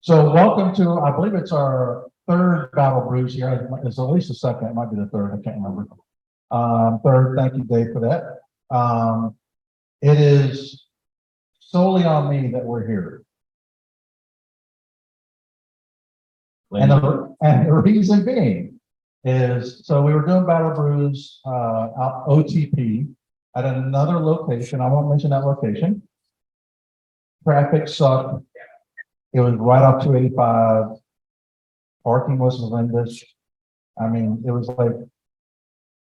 So welcome to, I believe it's our third Battle Brews here. It's at least the second. It might be the third. I can't remember. Third, thank you, Dave, for that. It is solely on me that we're here. And the reason being is, so we were doing Battle Brews, out OTP at another location. I won't mention that location. Traffic sucked. It was right off 285. Parking was horrendous. I mean, it was like,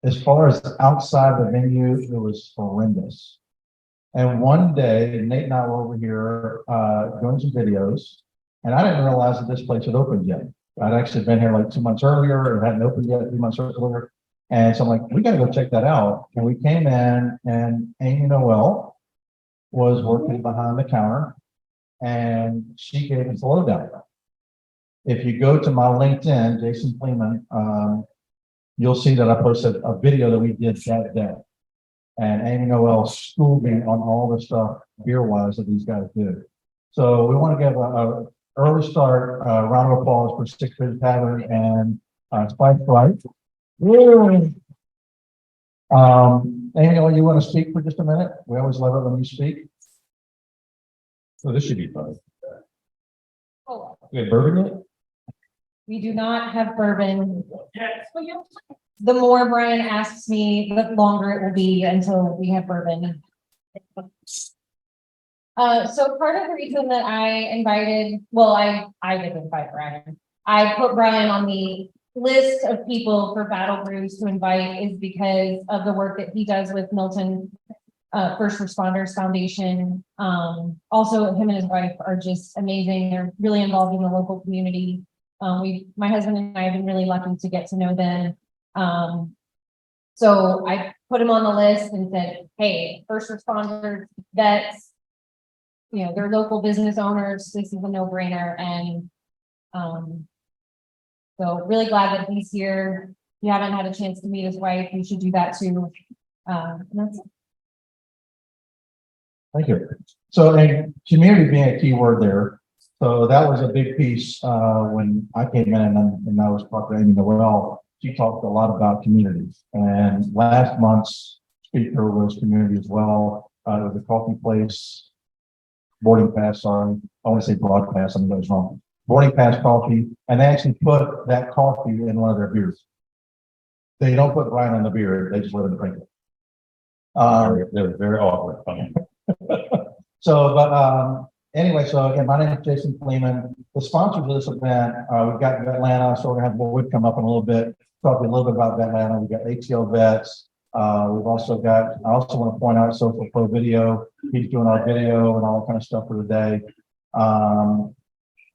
as far as outside the venue, it was horrendous. And one day, Nate and I were over here doing some videos, and I didn't realize that this place had opened yet. I'd actually been here like 2 months earlier. It hadn't opened yet 3 months earlier. And so I'm like, we got to go check that out. And we came in, and Amy Noel was working behind the counter, and she gave us a lowdown. If you go to my LinkedIn, Jason Fleeman, you'll see that I posted a video that we did that day. And Amy Noel schooled me on all the stuff beer-wise that these guys do. So we want to give a early start, round of applause for Six Bridge Tavern and Spice Flight. Amy Noel, you want to speak for just a minute? We always love it when you speak. So this should be fun. Oh, We have bourbon yet? we do not have bourbon. The more Brian asks me, the longer it will be until we have bourbon. So part of the reason that I invited, well, I didn't invite Brian. I put Brian on the list of people for Battle Brews to invite is because of the work that he does with Milton First Responders Foundation. Also, him and his wife are just amazing. They're really involved in the local community. My husband and I have been really lucky to get to know them. So I put him on the list and said, hey, first responders, vets, you know, they're local business owners. This is a no-brainer. And so really glad that he's here. If you haven't had a chance to meet his wife, you should do that too. And that's it. Thank you. So, and community being a key word there. So that was a big piece when I came in and I was talking to Amy Noel. She talked a lot about communities. And last month's speaker was community as well. It was a coffee place, boarding pass, sorry. I want to say broadcast, I think that was wrong. Boarding pass coffee. And they actually put that coffee in one of their beers. They don't put Brian in the beer, they just let him drink it. They're very awkward. So, anyway, so again, my name is Jason Fleeman. The sponsors of this event, we've got Atlanta, so we're gonna have Wood come up in a little bit, talk a little bit about Atlanta. We've got ATL Vets. We've also got, I also want to point out Social Pro Video. He's doing our video and all that kind of stuff for the day.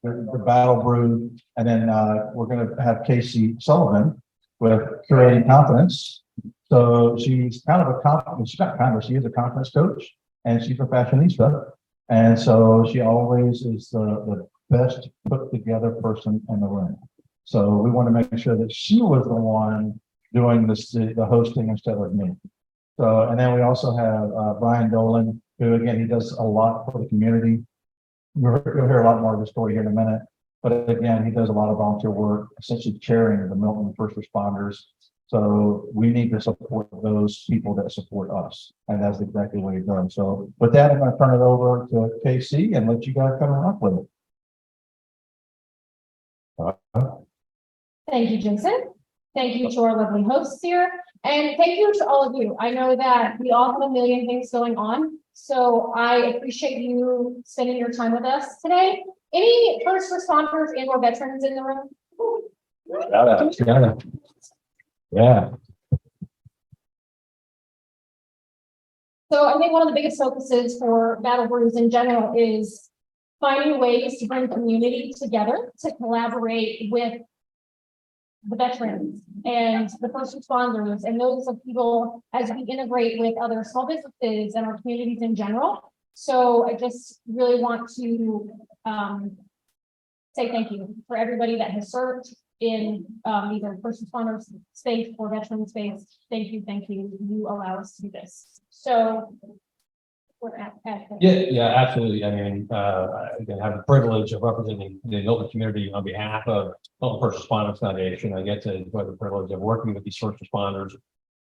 The Battle Brew, and then we're gonna have Casey Sullivan with Curating Confidence. So she's kind of a confidence, she's not kind of, she is a confidence coach, and she's a fashionista. And so she always is the best put together person in the room. So we want to make sure that she was the one doing the hosting instead of me. So, and then we also have Brian Dolan, who again, he does a lot for the community. You'll hear a lot more of the story here in a minute. But again, he does a lot of volunteer work, essentially chairing the Milton First Responders. So we need to support those people that support us. And that's exactly what he's done. So with that, I'm going to turn it over to KC and let you guys come up with it. Thank you, Jason. Thank you to our lovely hosts here. And thank you to all of you. I know that we all have a million things going on. So I appreciate you spending your time with us today. Any first responders and or veterans in the room? Shout out. Shout out. Yeah. So I think one of the biggest focuses for Battle Brews in general is finding ways to bring community together to collaborate with the veterans and the first responders and those of people as we integrate with other small businesses and our communities in general. So I just really want to say thank you for everybody that has served in either first responders space or veteran space. Thank you, thank you. You allow us to do this. So We're at. Yeah, absolutely. I mean, again, I have the privilege of representing the Milton community on behalf of Milton First Responders Foundation. I get to enjoy the privilege of working with these first responders,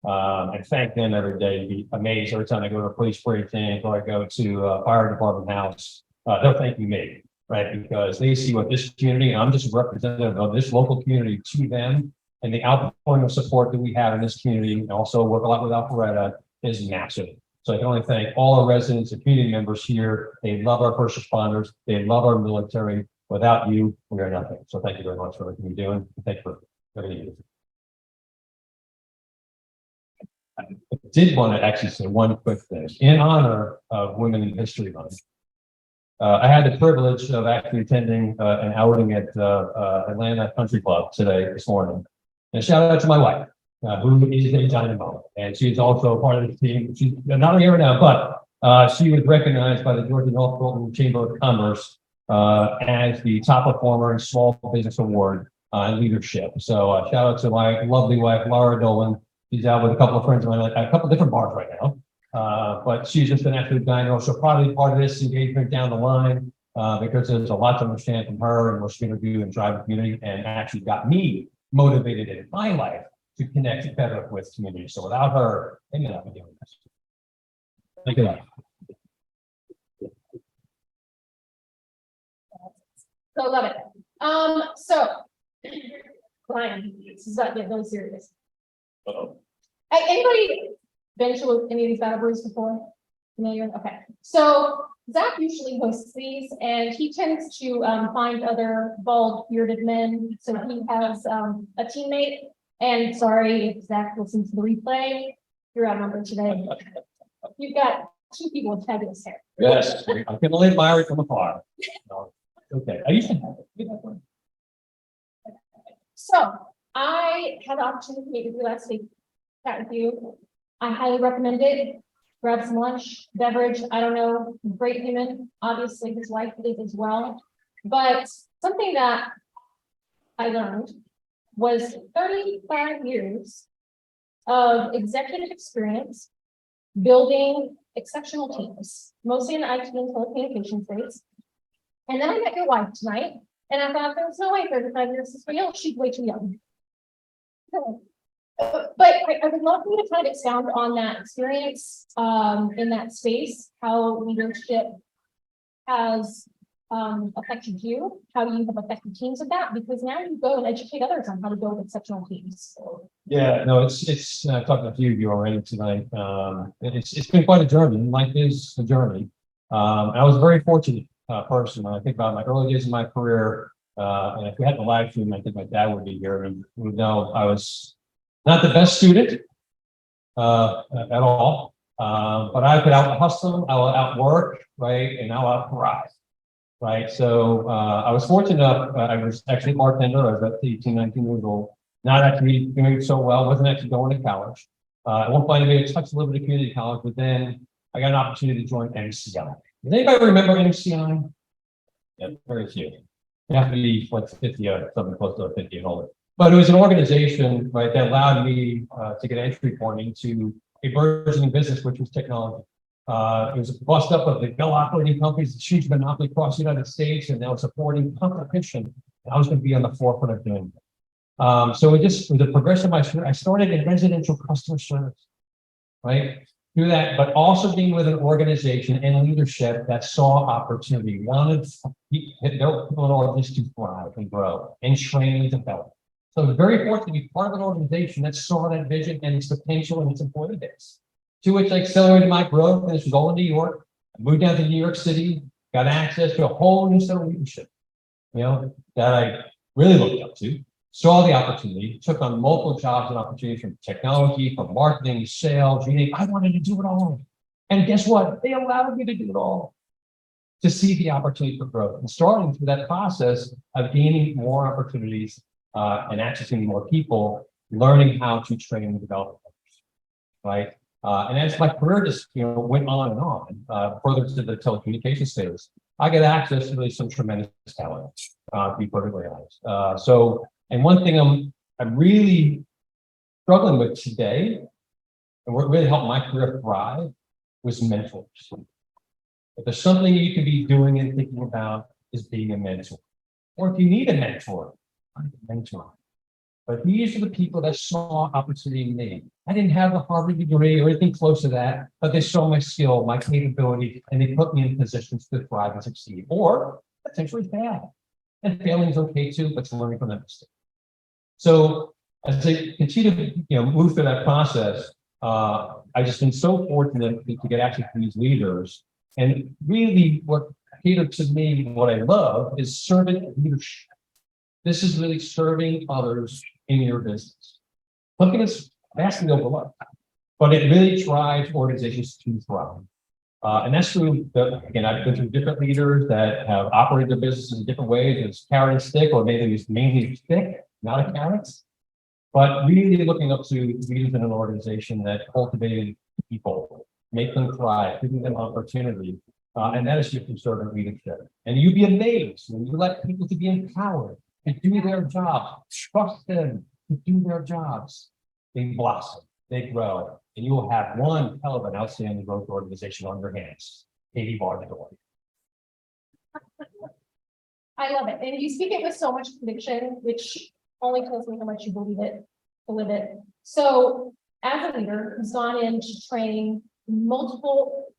and thank them every day. Be amazed every time I go to a police precinct or I go to a fire department house. They're thanking me, right? Because they see what this community, and I'm just a representative of this local community to them, and the outpouring of support that we have in this community, and also work a lot with Alpharetta, is massive. So I can only thank all our residents and community members here. They love our first responders. They love our military. Without you, we are nothing. So thank you very much for everything you're doing. Thank you for everything you do. I did want to actually say one quick thing in honor of Women in History Month. I had the privilege of actually attending an outing at Atlanta Country Club this morning. And shout out to my wife, who is a dynamo, and she's also part of the team. She's not here now, but she was recognized by the Georgia Norfolk Chamber of Commerce as the top performer in Small Business Award in leadership. So shout out to my lovely wife, Laura Dolan. She's out with a couple of friends of mine at a couple of different bars right now. But she's just an absolute dynamo. So probably part of this engagement down the line, because there's a lot to understand from her and what she's going to do and drive the community, and actually got me motivated in my life to connect better with community. So without her, I may not be doing this. Thank you. So love it. So Brian, this is not getting really serious. Hey, anybody been to any of these battle brews before? Familiar? Okay. So Zach usually hosts these, and he tends to find other bald bearded men. So he has a teammate. And sorry if Zach listens to the replay, you're outnumbered today. You've got two people with fabulous hair. Yes, I can only admire it from afar. Okay, I used to have it. So I had the opportunity to meet with you last week, chat with you. I highly recommend it. Grab some lunch, beverage. I don't know, great human. Obviously, his wife is as well. But something that I learned was 35 years of executive experience building exceptional teams, mostly in the IT and telecommunications space. And then I met your wife tonight, and I thought there was no way 35 years is real. She's way too young. But I would love for you to kind of expound on that experience in that space, how leadership has affected you, how you have affected teams with that, because now you go and educate others on how to build exceptional teams. Yeah, no, it's talking to a few of you already tonight. It's been quite a journey. Life is a journey. I was a very fortunate person. When I think about my early days of my career, and if we had the live stream, I think my dad would be here and would know I was not the best student at all, but I could out hustle, I would outwork, right, and I would out thrive. Right. So I was fortunate enough. I was actually a bartender. I was about 18, 19 years old, not actually doing so well, wasn't actually going to college. At one point, I made a touch a little bit of community college, but then I got an opportunity to join MCI. Does anybody remember MCI? Yeah, very few. You have to be like 50 or something close to 50 and older. But it was an organization, right, that allowed me to get entry point into a burgeoning business, which was technology. It was a bust up of the Bell operating companies, a huge monopoly across the United States, and they were supporting competition. And I was going to be on the forefront of doing that. So it just was a progression of my career. I started in residential customer service, right? Do that, but also being with an organization and leadership that saw opportunity, wanted their people just to thrive and grow and train and develop. So I was very fortunate to be part of an organization that saw that vision and its potential and its employee base. To which I accelerated my growth, and this was all in New York. I moved down to New York City, got access to a whole new set of leadership, that I really looked up to, saw the opportunity, took on multiple jobs and opportunities from technology, from marketing, sales, I wanted to do it all. And guess what? They allowed me to do it all, to see the opportunity for growth. And starting through that process of gaining more opportunities and accessing more people, learning how to train and develop others, right? And as my career just went on and on, further to the telecommunications space, I got access to really some tremendous talent, to be perfectly honest. And one thing I'm really struggling with today, and what really helped my career thrive, was mentors. If there's something you can be doing and thinking about is being a mentor. Or if you need a mentor, find a mentor. But these are the people that saw opportunity in me. I didn't have the Harvard degree or anything close to that, but they saw my skill, my capability, and they put me in positions to thrive and succeed, or potentially fail. And failing is okay too, but it's learning from that mistake. So as I continue to move through that process, I've just been so fortunate to get access to these leaders. And really what catered to me, what I love is servant leadership. This is really serving others in your business. Something that's vastly overlooked, but it really drives organizations to thrive. And that's through, again, I've been through different leaders that have operated their businesses in different ways. It's carrot and stick, or maybe it's mainly stick, not a carrot. But really looking up to leaders in an organization that cultivated people, make them thrive, giving them opportunity. And that is your servant leadership. And you'd be amazed when you let people to be empowered to do their job, trust them to do their jobs. They blossom, they grow, and you will have one hell of an outstanding growth organization on your hands. Katie Brian Dolan. I love it. And you speak it with so much conviction, which only tells me how much you believe it, to live it. So as a leader who's gone in to train multiple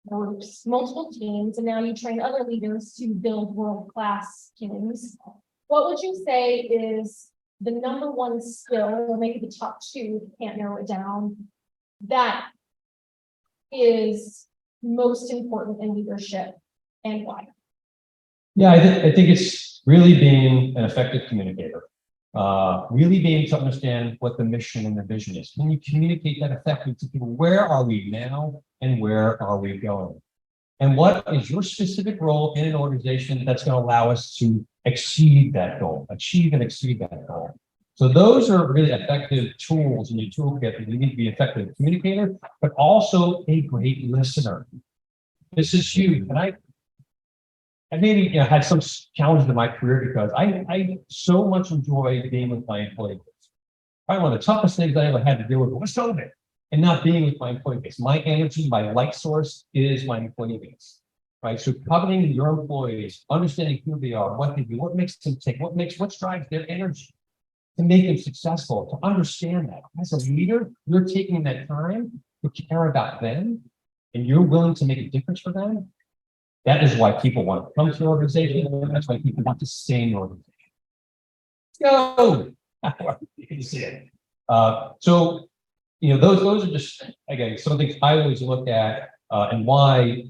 groups, multiple teams, and now you train other leaders to build world-class teams, what would you say is the number one skill, or maybe the top two, if you can't narrow it down, that is most important in leadership, and why? Yeah, I think it's really being an effective communicator. Really being able to understand what the mission and the vision is. Can you communicate that effectively to people? Where are we now and where are we going? And what is your specific role in an organization that's going to allow us to exceed that goal, achieve and exceed that goal? So those are really effective tools in your toolkit. You need to be an effective communicator, but also a great listener. This is huge. And I maybe had some challenges in my career because I so much enjoy being with my employees. Probably one of the toughest things I ever had to deal with was COVID and not being with my employee base. My energy, my light source is my employee base, right? So coveting your employees, understanding who they are, what they do, what makes them tick, what drives their energy to make them successful, to understand that. As a leader, you're taking that time to care about them and you're willing to make a difference for them. That is why people want to come to your organization. That's why people want to stay in your organization. Go! You can see it. So, those are just, again, some things I always look at and why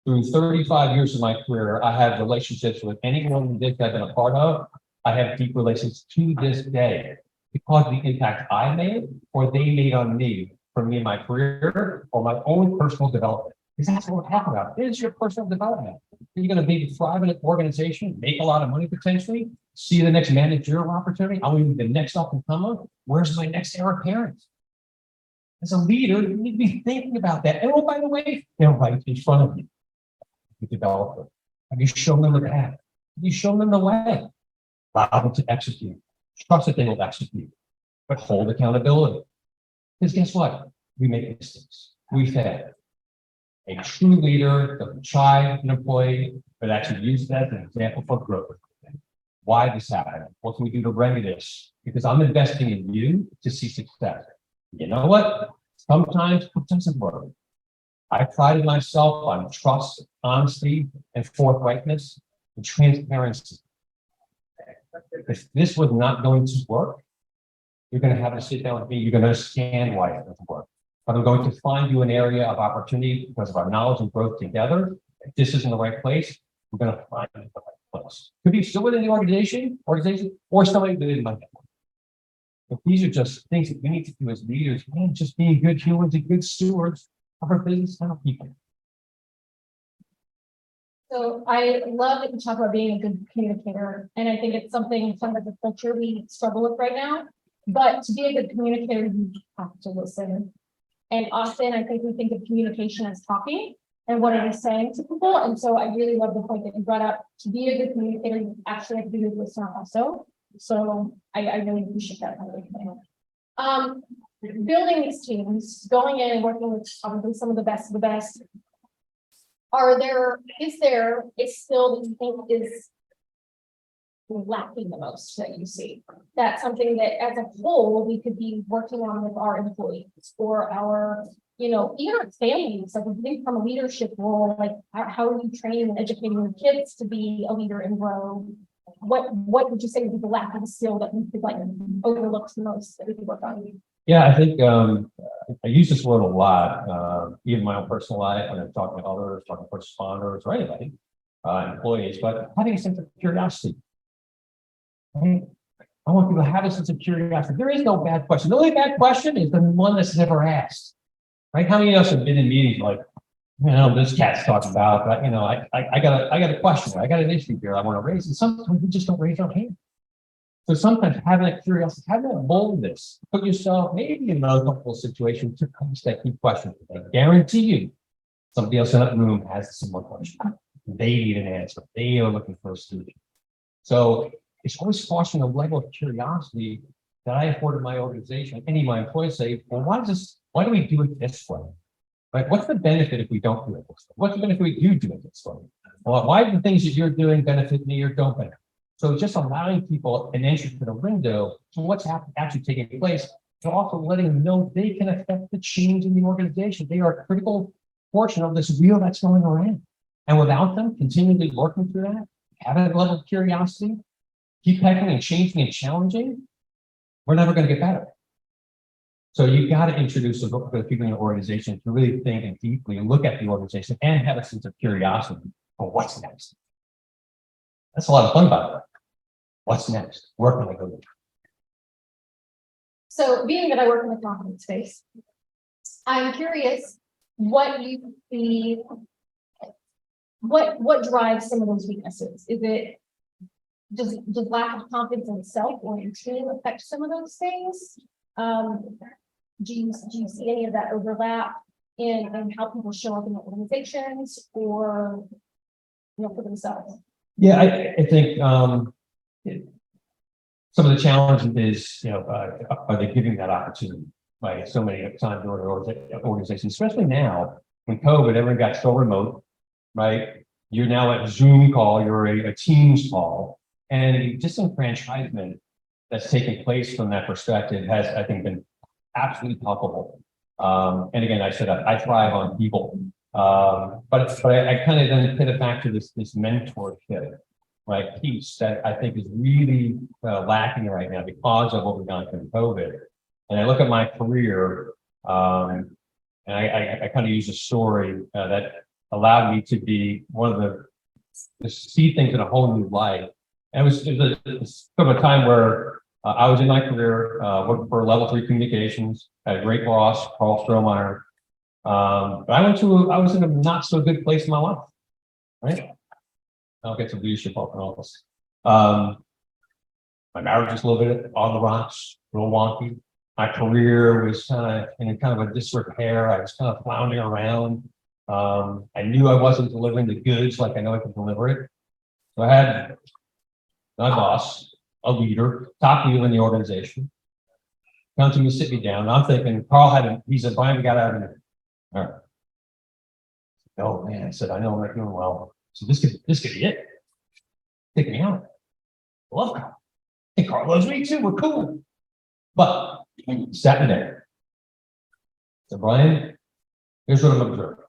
through 35 years of my career, I have relationships with anyone that I've been a part of. I have deep relations to this day because of the impact I made or they made on me, for me in my career or my own personal development. Because that's what we're talking about. It is your personal development. You're going to be thrive in an organization, make a lot of money potentially, see the next managerial opportunity. I want to be the next up and comer. Where's my next heir apparent? As a leader, you need to be thinking about that. And oh, by the way, they're right in front of you. You develop them. Have you shown them the path? Have you shown them the way? Allow them to execute. Trust that they will execute, but hold accountability. Because guess what? We make mistakes. We fail. A true leader doesn't try an employee, but actually use that as an example for growth. Why this happened? What can we do to remedy this? Because I'm investing in you to see success. You know what? Sometimes it doesn't work. I prided myself on trust, honesty, and forthrightness and transparency. If this was not going to work, you're going to have to sit down with me. You're going to understand why it doesn't work. But I'm going to find you an area of opportunity because of our knowledge and growth together. If this isn't the right place, we're going to find it the right place. Could be still within the organization, or somebody within my network. But these are just things that we need to do as leaders, and just being good humans and good stewards of our business and our people. So I love that you talk about being a good communicator, and I think it's something some of the culture we struggle with right now. But to be a good communicator, you have to listen. And often I think we think of communication as talking and what it is saying to people. And so I really love the point that you brought up. To be a good communicator, you actually have to be a good listener also. So I really appreciate that. Building these teams, going in and working with probably some of the best, is still that you think is lacking the most that you see? That's something that as a whole, we could be working on with our employees or our, even our families, like if you think from a leadership role, like how are you training and educating your kids to be a leader and grow? What would you say would be the lacking skill that we could overlook the most that we could work on? Yeah, I think I use this word a lot, even in my own personal life when I'm talking to others, talking to first responders or anybody, employees, but having a sense of curiosity. Right? I want people to have a sense of curiosity. There is no bad question. The only bad question is the one that's never asked. Right? How many of us have been in meetings like, this cat's talking about, but I got a question, I got an issue here I want to raise, and sometimes we just don't raise our hand. So sometimes having that curiosity, having that boldness, put yourself maybe in an uncomfortable situation to ask that key question. I guarantee you, somebody else in that room has a similar question. They need an answer. They are looking for a solution. So it's always fostering a level of curiosity that I afforded my organization. Any of my employees say, well, why do we do it this way? Right? What's the benefit if we don't do it this way? What's the benefit if we do it this way? Well, why do the things that you're doing benefit me or don't benefit? So just allowing people an entry to the window to what's actually taking place, but also letting them know they can affect the change in the organization. They are a critical portion of this wheel that's going around. And without them continually working through that, having a level of curiosity, keep pecking and changing and challenging, we're never going to get better. So you've got to introduce the people in your organization to really think and deeply and look at the organization and have a sense of curiosity for what's next. That's a lot of fun, by the way. What's next? Where can I go? So being that I work in the confidence space, I'm curious what you see, what drives some of those weaknesses? Is it does lack of confidence in self or in team affect some of those things? Do you see any of that overlap in how people show up in the organizations or for themselves? Yeah, I think some of the challenge is, are they giving that opportunity? Like so many times organizations, especially now when COVID, everyone got so remote, right? You're now at a Zoom call, you're a Teams call, and the disenfranchisement that's taken place from that perspective has, I think, been absolutely palpable. And again, I said I thrive on people, but I kind of then put it back to this mentorship, right, piece that I think is really lacking right now because of what we've gone through COVID. And I look at my career, and I kind of use a story that allowed me to be one of to see things in a whole new light. And it was sort of a time where I was in my career working for level 3 communications, had a great boss, Carl Strohmeyer. But I was in a not so good place in my life, right? I'll get some leadership up and all this. My marriage was a little bit on the rocks, a little wonky. My career was kind of in a disrepair. I was kind of floundering around. I knew I wasn't delivering the goods like I know I can deliver it. So I had my boss, a leader, top leader in the organization, come to me, sit me down. And I'm thinking, he said, Brian, we got out of here. All right. Oh man, I said, I know I'm not doing well. So this could be it. Take me out. I love Carl. Hey, Carl loves me too. We're cool. But sat me there. So Brian, here's what I'm observing.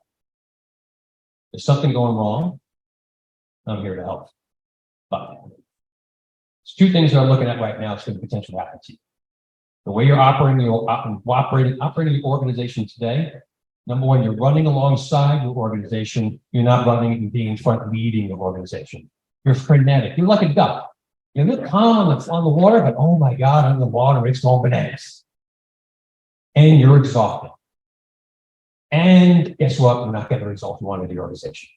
There's something going wrong. I'm here to help. But there's two things that I'm looking at right now that's going to potentially happen to you. The way you're operating the organization today. Number one, you're running alongside your organization. You're not running and being in front leading your organization. You're frenetic. You're like a duck. You're calm on the water, but oh my God, on the water, it's going bananas. And you're exhausted. And guess what? We're not getting the results we want in the organization.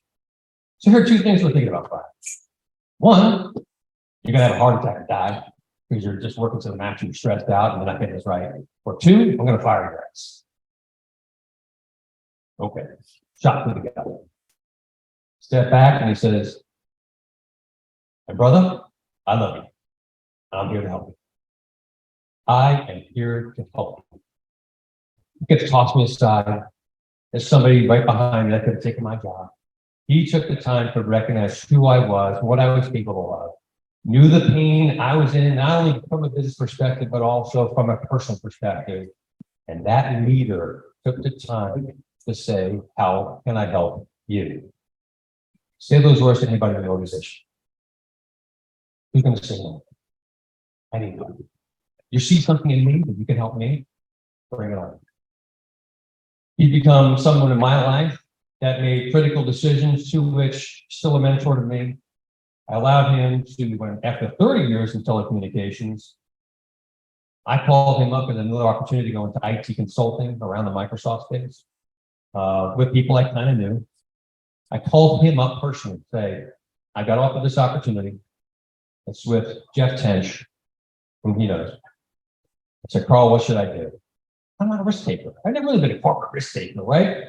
So here are two things we're thinking about. One, you're going to have a heart attack and die because you're just working to the max and you're stressed out and you're not getting this right. Or two, I'm going to fire your ass. Okay, shot through the gut. Step back and he says, my brother, I love you. I'm here to help you. I am here to help you. He gets tossed me aside. There's somebody right behind me that could have taken my job. He took the time to recognize who I was, what I was capable of, knew the pain I was in, not only from a business perspective, but also from a personal perspective. And that leader took the time to say, how can I help you? Say those words to anybody in the organization. Who's going to say no? Anybody. You see something in me that you can help me? Bring it on. He become someone in my life that made critical decisions, to which still a mentor to me. I allowed him to, when after 30 years in telecommunications, I called him up with another opportunity to go into IT consulting around the Microsoft space with people I kind of knew. I called him up personally to say, I got offered this opportunity. It's with Jeff Tench, whom he knows. I said, Carl, what should I do? I'm not a risk taker. I've never really been a corporate risk taker, right?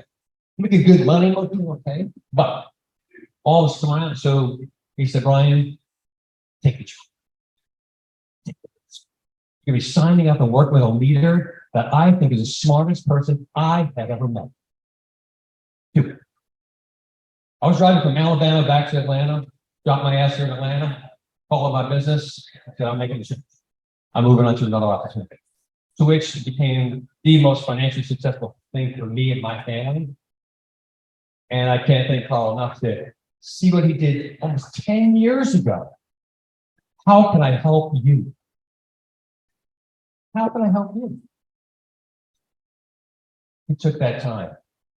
Making good money, okay. But all this time, so he said, Brian, take the job. You're gonna be signing up and working with a leader that I think is the smartest person I have ever met. Do it. I was driving from Alabama back to Atlanta, dropped my ass here in Atlanta, called my business. I said, I'm making a shift. I'm moving on to another opportunity. To which it became the most financially successful thing for me and my family. And I can't thank Carl enough to see what he did almost 10 years ago. How can I help you? How can I help you? He took that time,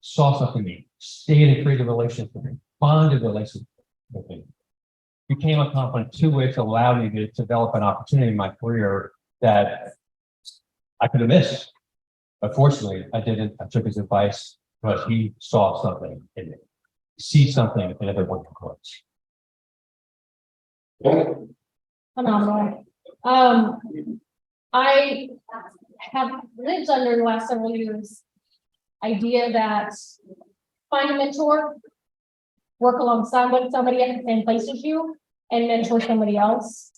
saw something in me, stayed and created a relationship with me, bonded relationship with me, became a confidant, to which allowed me to develop an opportunity in my career that I could have missed. But fortunately, I didn't. I took his advice because he saw something in me, see something in everyone who was. Phenomenal. I have lived under the last several years idea that find a mentor, work alongside with somebody at the same place as you, and mentor somebody else.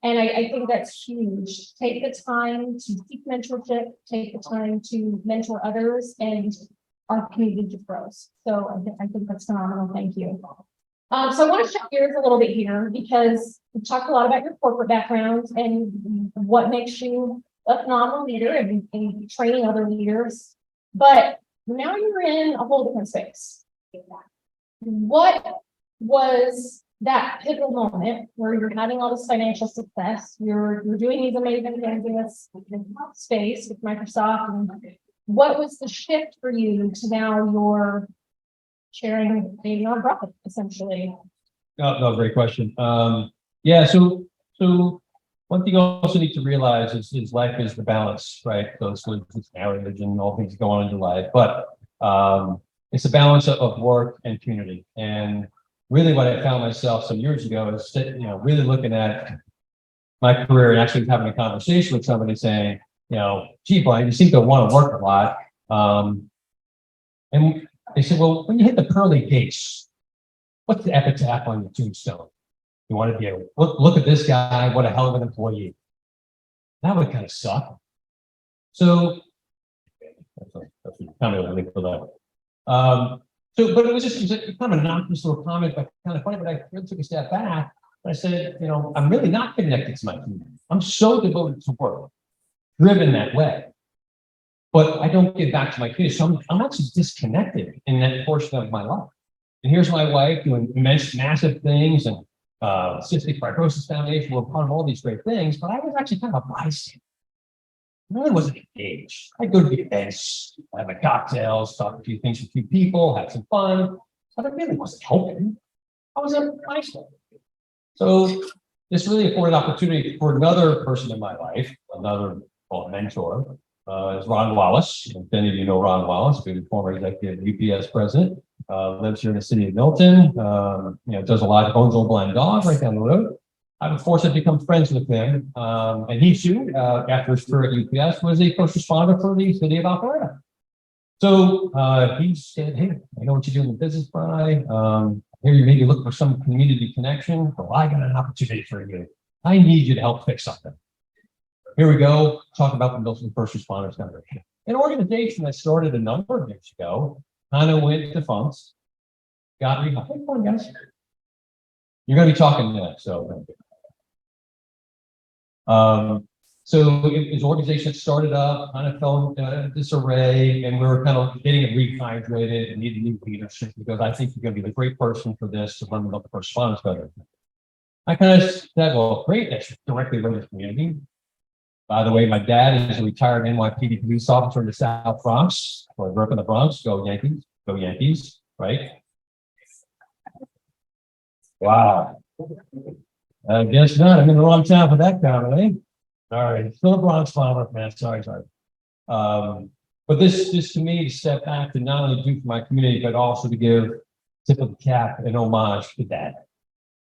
And I think that's huge. Take the time to seek mentorship, take the time to mentor others, and our community just grows. So I think that's phenomenal. Thank you. So I want to shift gears a little bit here because we talked a lot about your corporate background and what makes you a phenomenal leader and training other leaders. But now you're in a whole different space. What was that pivotal moment where you're having all this financial success? You're doing these amazing things in this space with Microsoft. And what was the shift for you to now you're sharing a nonprofit, essentially? No, great question. Yeah, so one thing you also need to realize is life is the balance, right? Those it's marriage and all things go on in your life, but it's a balance of work and community. And really what I found myself some years ago is, really looking at my career and actually having a conversation with somebody saying, gee, Brian, you seem to want to work a lot. And they said, well, when you hit the pearly gates, what's the epitaph on your tombstone? You want to be able to look at this guy, what a hell of an employee. That would kind of suck. So, that's kind of a link for that. But it was kind of a non-personal little comment, but kind of funny, but I really took a step back. And I said, I'm really not connected to my community. I'm so devoted to work, driven that way. But I don't give back to my community. So I'm actually disconnected in that portion of my life. And here's my wife doing massive things, and Cystic Fibrosis Foundation, we're part of all these great things, but I was actually kind of a bystander. I really wasn't engaged. I'd go to the events, have my cocktails, talk a few things with a few people, have some fun, but I really wasn't helping. I was a bystander. So this really afforded opportunity for another person in my life, another mentor, is Ron Wallace. If any of you know Ron Wallace, who's the former executive UPS president, lives here in the city of Milton, does a lot, owns a blind dog right down the road. I was fortunate to become friends with him. And he too, after his career at UPS, was a first responder for the city of Alpharetta. So he said, hey, I know what you do in the business, Brian. Here you maybe look for some community connection. Well, I got an opportunity for you. I need you to help fix something. Here we go, talk about the Milton First Responders Foundation. An organization that started a number of years ago, kind of went defunct. got rehired. Come on, guys. You're gonna be talking next, so. So his organization started up, kind of fell into disarray, and we were kind of getting it rehydrated and needed new leadership because I think you're gonna be the great person for this to run about the correspondence better. I kind of said, well, great, that's directly run the community. By the way, my dad is a retired NYPD police officer in the South Bronx. So I grew up in the Bronx. Go Yankees, right? Wow. I guess not. I'm in the wrong town for that comment, eh? All right, still a Bronx farmer, man. Sorry. But this to me, to step back to not only do for my community, but also to give tip of the cap and homage to Dad.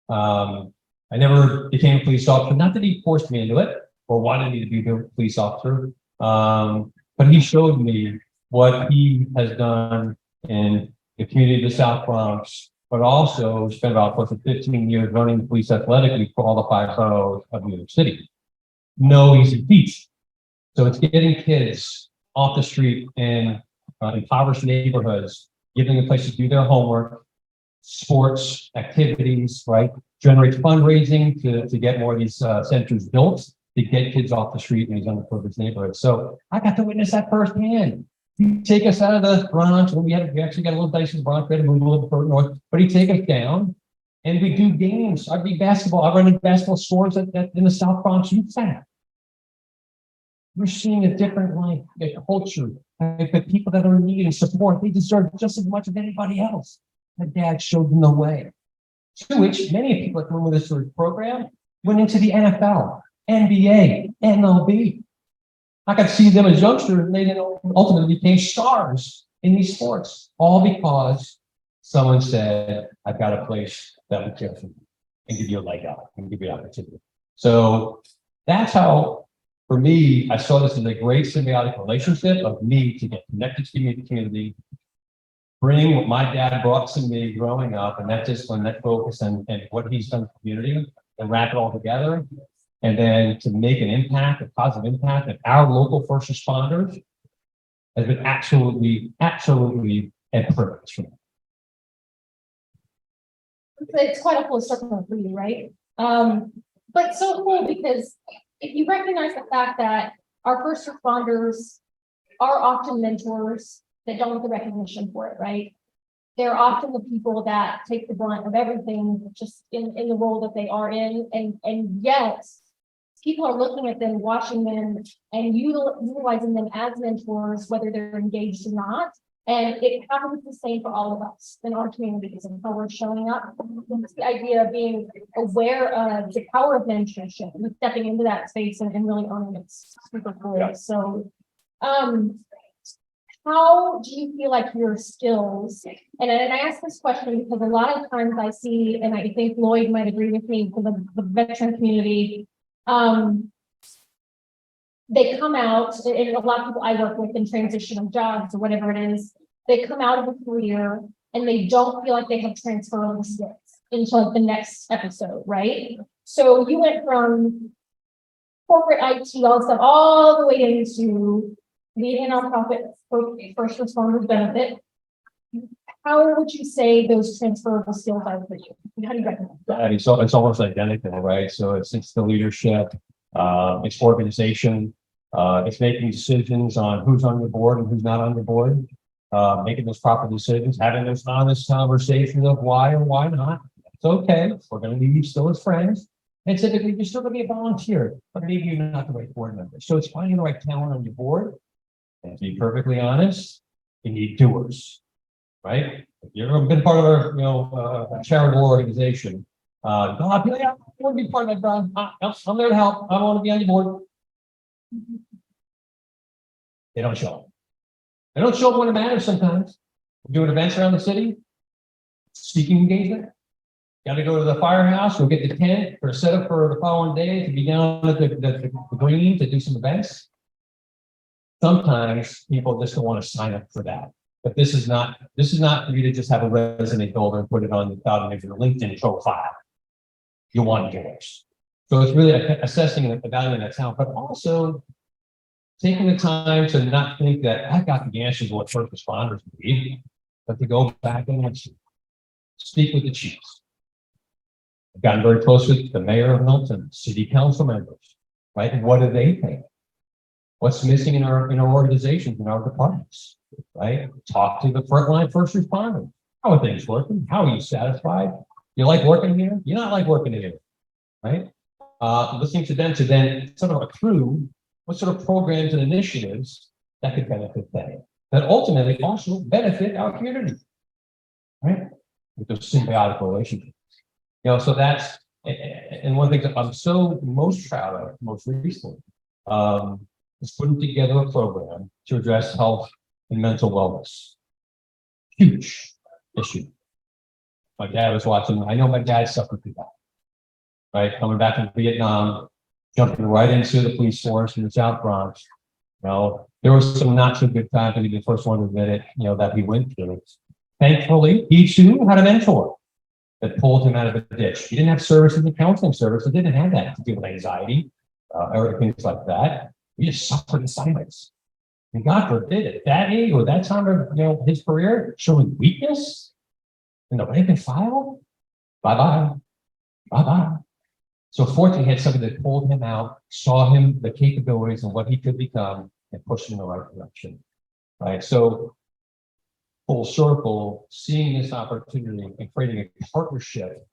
I never became a police officer, not that he forced me into it or wanted me to be a police officer, but he showed me what he has done in the community of the South Bronx, but also spent about close to 15 years running the police athletically for all the 5 boroughs of New York City. No easy feat. So it's getting kids off the street in impoverished neighborhoods, giving them a place to do their homework, sports, activities, right? Generates fundraising to get more of these centers built to get kids off the street in these underprivileged neighborhoods. So I got to witness that firsthand. He'd take us out of the Bronx, and we actually got a little place in the Bronx, we had to move a little further north, but he'd take us down and we do games. I'd be basketball. I run in basketball scores in the South Bronx Youth Center. We're seeing a different life, a culture, the people that are in need and support, they deserve just as much as anybody else. My dad showed them the way. To which many people that come with this sort of program went into the NFL, NBA, MLB. I could see them as youngsters, and they ultimately became stars in these sports, all because someone said, I've got a place that will care for you and give you a leg up and give you an opportunity. So that's how, for me, I saw this as a great symbiotic relationship of me to get connected to the community, bring what my dad brought to me growing up, and that discipline, that focus, and what he's done in the community, and wrap it all together. And then to make an impact, a positive impact, and our local first responders has been absolutely a privilege for me. It's quite a full circle for you, right? But so cool because if you recognize the fact that our first responders are often mentors that don't get the recognition for it, right? They're often the people that take the brunt of everything just in the role that they are in. And yet people are looking at them, watching them, and utilizing them as mentors, whether they're engaged or not. And it happens the same for all of us in our communities and how we're showing up. It's the idea of being aware of the power of mentorship and stepping into that space and really owning it. Super cool. Yeah. So, how do you feel like your skills, and I ask this question because a lot of times I see, and I think Lloyd might agree with me, for the veteran community, they come out, and a lot of people I work with in transitional jobs or whatever it is, they come out of a career and they don't feel like they have transferable skills into like the next episode, right? So you went from corporate IT, all stuff, all the way into leading a nonprofit for first responders benefit. How would you say those transferable skills are for you? How do you recommend that? It's almost identical, right? So it's the leadership, it's organization, it's making decisions on who's on your board and who's not on your board, making those proper decisions, having those honest conversations of why or why not. It's okay. We're going to leave you still as friends. And typically you're still going to be a volunteer, but maybe you're not the right board member. So it's finding the right talent on your board. And to be perfectly honest, you need doers, right? If you've ever been part of a charitable organization, I want to be part of that. I'm there to help. I want to be on your board. They don't show up. They don't show up when it matters sometimes. We're doing events around the city, speaking engagement. Got to go to the firehouse, go get the tent for a setup for the following day to be down at the green to do some events. Sometimes people just don't want to sign up for that. But this is not for you to just have a resume folder and put it on your LinkedIn profile. You want yours. So it's really assessing and evaluating that talent, but also taking the time to not think that I got the answers what first responders need, but to go back and speak with the chiefs. I've gotten very close with the mayor of Milton, city council members, right? And what do they think? What's missing in our organizations, in our departments, right? Talk to the frontline first responders. How are things working? How are you satisfied? You like working here? You not like working here, right? Listening to them to then sort of accrue what sort of programs and initiatives that could benefit them, that ultimately also benefit our community, right? With those symbiotic relationships. You know, so that's, and one of the things that I'm so most proud of most recently, is putting together a program to address health and mental wellness. Huge issue. My dad was watching, I know my dad suffered through that. Right, coming back from Vietnam, jumping right into the police force in the South Bronx. You know, there was some not so good times, and he was the first one to admit it, you know, that he went through. Thankfully, he too had a mentor that pulled him out of the ditch. He didn't have services and counseling services, didn't have that to deal with anxiety, or things like that. He just suffered in silence. And God forbid, at that age or that time of his career, showing weakness in the rank and file, bye-bye, bye-bye. So fortunately, he had somebody that pulled him out, saw him, the capabilities and what he could become, and pushed him in the right direction, right? So full circle, seeing this opportunity and creating a partnership,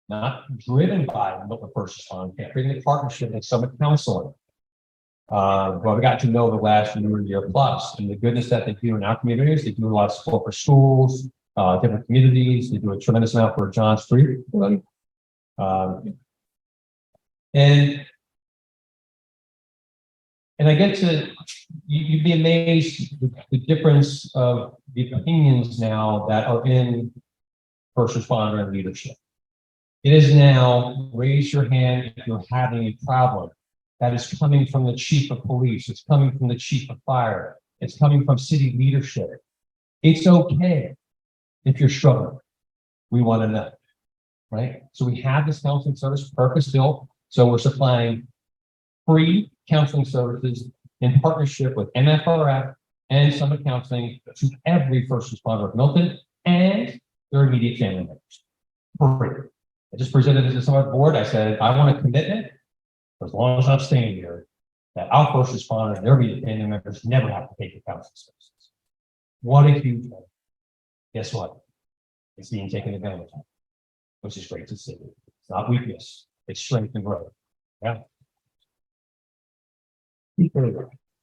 not driven by Milton First Responders, creating a partnership with Summit Counseling. Well, we got to know the last year plus, and the goodness that they do in our communities. They do a lot of support for schools, different communities. They do a tremendous amount for John Street. And I get to, you'd be amazed the difference of the opinions now that are in first responder and leadership. It is now raise your hand if you're having a problem. That is coming from the chief of police. It's coming from the chief of fire. It's coming from city leadership. It's okay if you're struggling. We want to know, right? So we have this counseling service purpose-built. So we're supplying free counseling services in partnership with MFRF and Summit Counseling to every first responder of Milton and their immediate family members. Free. I just presented it to some of the board. I said, I want a commitment, for as long as I'm staying here, that our first responders and their immediate family members never have to pay for counseling services. What a huge one. Guess what? It's being taken advantage of, which is great to see. It's not weakness. It's strength and growth. Yeah.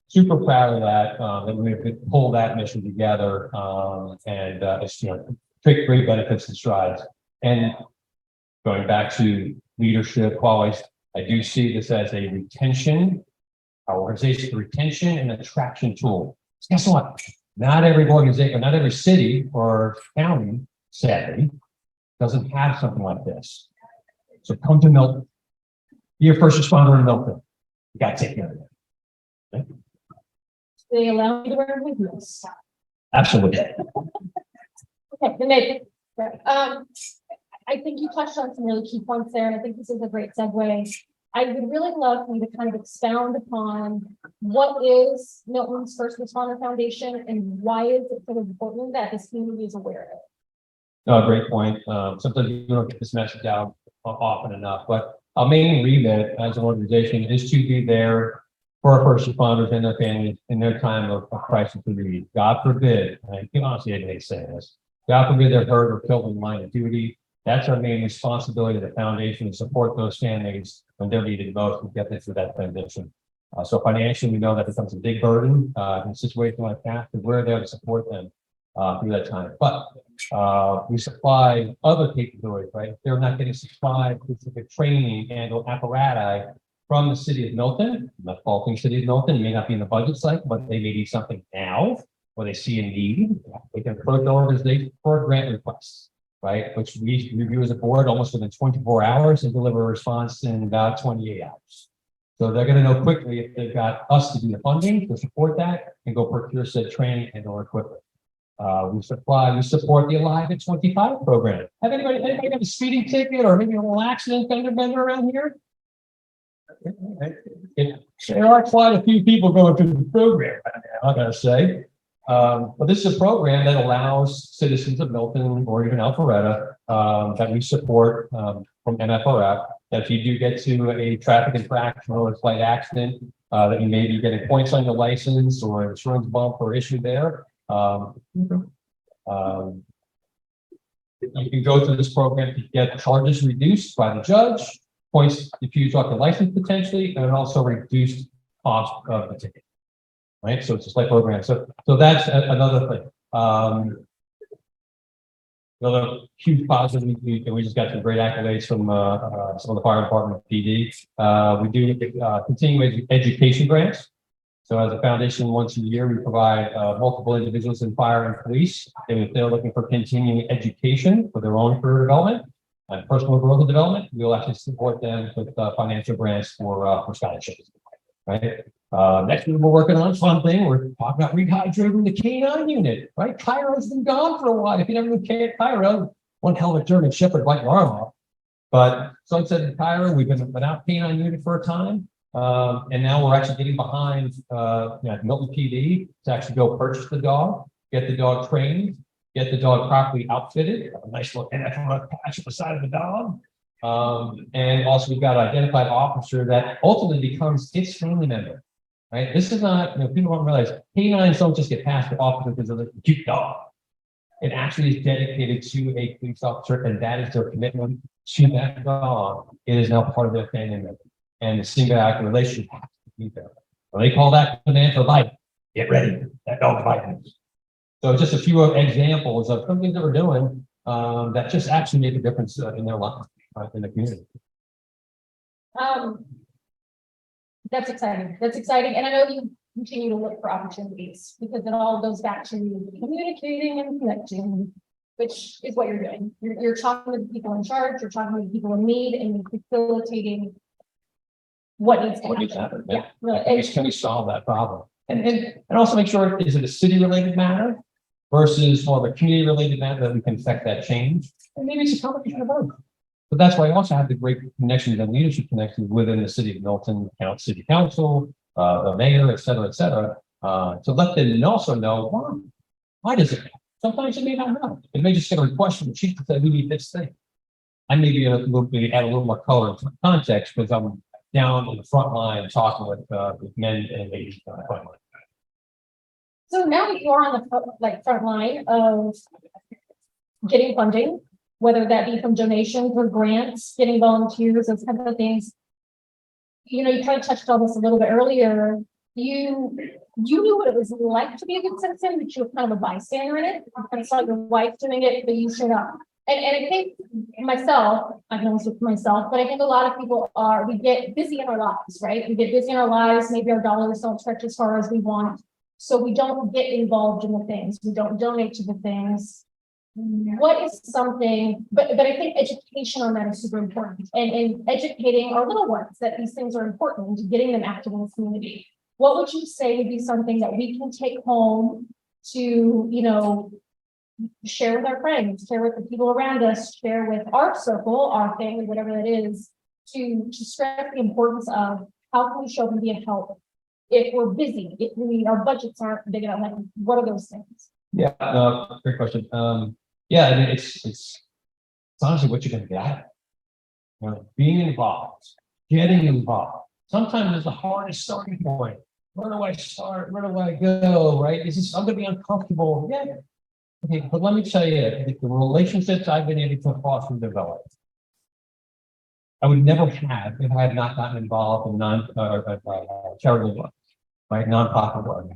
Super proud of that. That we could pull that mission together, and it's take great benefits and strides. And going back to leadership qualities, I do see this as a retention, our organization retention and attraction tool. Guess what? Not every organization, not every city or county, sadly, doesn't have something like this. So come to Milton. Be a first responder in Milton. You got to take care of it. Okay? They allow me to wear witness. Absolutely. Okay, the next. I think you touched on some really key points there, and I think this is a great segue. I would really love for you to kind of expound upon what is Milton's First Responder Foundation and why is it so important that this community is aware of it? No, great point. Sometimes you don't get this message out often enough, but our main remit as an organization is to be there for our first responders and their families in their time of crisis and need. God forbid, and I can honestly hate saying this, God forbid they're hurt or killed in line of duty. That's our main responsibility of the foundation to support those families when they're needed most and get them through that transition. So financially, we know that becomes a big burden in a situation like that, because we're there to support them through that time. But we supply other capabilities, right? If they're not getting supplied specific training and apparatus from the city of Milton, I'm not faulting city of Milton, it may not be in the budget cycle, but they may need something now, or they see a need, they can approach the organization for a grant request, right? Which we review as a board almost within 24 hours and deliver a response in about 28 hours. So they're going to know quickly if they've got us to do the funding to support that and go procure said training and or equipment. We support the Alive at 25 program. Have anybody got a speeding ticket or maybe a little accident fender bender around here? There are quite a few people going through the program right now, I gotta say. But this is a program that allows citizens of Milton or even Alpharetta, that we support, from NFRF, that if you do get to a traffic infraction or a slight accident, that you may be getting points on your license or insurance bump or issue there. You can go through this program to get charges reduced by the judge, points if you drop the license potentially, and also reduced cost of the ticket. Right, so it's a slight program. So that's another thing. Another huge positive. We just got some great accolades from some of the fire department PD. We do continuing education grants. So as a foundation, once a year, we provide multiple individuals in fire and police. And if they're looking for continuing education for their own career development and personal growth and development, we'll actually support them with financial grants for scholarships. Right. Next we're working on fun thing. We're talking about rehydrating the K9 unit. Right. Cairo's been gone for a while. If you never knew Cairo, one hell of a German Shepherd bite your arm off. But Sunset and Cairo, we've been without K9 unit for a time. And now we're actually getting behind Milton PD to actually go purchase the dog, get the dog trained, get the dog properly outfitted, a nice little NFL patch on the side of the dog. And also we've got an identified officer that ultimately becomes its family member. Right? This is not, people don't realize canines don't just get passed to officers because of the cute dog. It actually is dedicated to a police officer, and that is their commitment to that dog. It is now part of their family member. And the symbiotic relationship has to be there. When they call that command for life, get ready. That dog's biting. So just a few examples of some things that we're doing that just actually make a difference in their life, in the community. That's exciting. That's exciting. And I know you continue to look for opportunities because it all goes back to communicating and connecting, which is what you're doing. You're talking to the people in charge, you're talking to the people in need, and you're facilitating what needs to happen. Yeah. Really. Can we solve that problem? And also make sure, is it a city related matter versus more of a community related matter that we can affect that change? And maybe it's a combination of both. But that's why I also have the great connections and leadership connections within the city of Milton, City Council, the mayor, et cetera, to let them also know why does it? Sometimes it may not know. It may just get a request from the chief to say we need this thing. I may be add a little more color and context because I'm down in the front line talking with men and ladies on the front line. So now that you're on the front line of getting funding, whether that be from donations or grants, getting volunteers, those kinds of things. You kind of touched on this a little bit earlier. You knew what it was like to be a good citizen, but you were kind of a bystander in it. I saw your wife doing it, but you showed up. And I think myself, I can only speak for myself, but I think a lot of people we get busy in our lives, right? We get busy in our lives. Maybe our dollars don't stretch as far as we want. So we don't get involved in the things. We don't donate to the things. What is something, but I think education on that is super important, and educating our little ones that these things are important and getting them active in the community. What would you say would be something that we can take home to, share with our friends, share with the people around us, share with our circle, our family, whatever that is, to stress the importance of how can we show them be a help if we're busy, if our budgets aren't big enough, like what are those things? Yeah, great question. Yeah, I mean, it's honestly what you're going to get out of it. Being involved, getting involved. Sometimes it's the hardest starting point. Where do I start? Where do I go? Right? I'm going to be uncomfortable. Yeah. Okay, but let me tell you, the relationships I've been able to foster and develop, I would never have if I had not gotten involved in charitable work, right? Nonprofit work.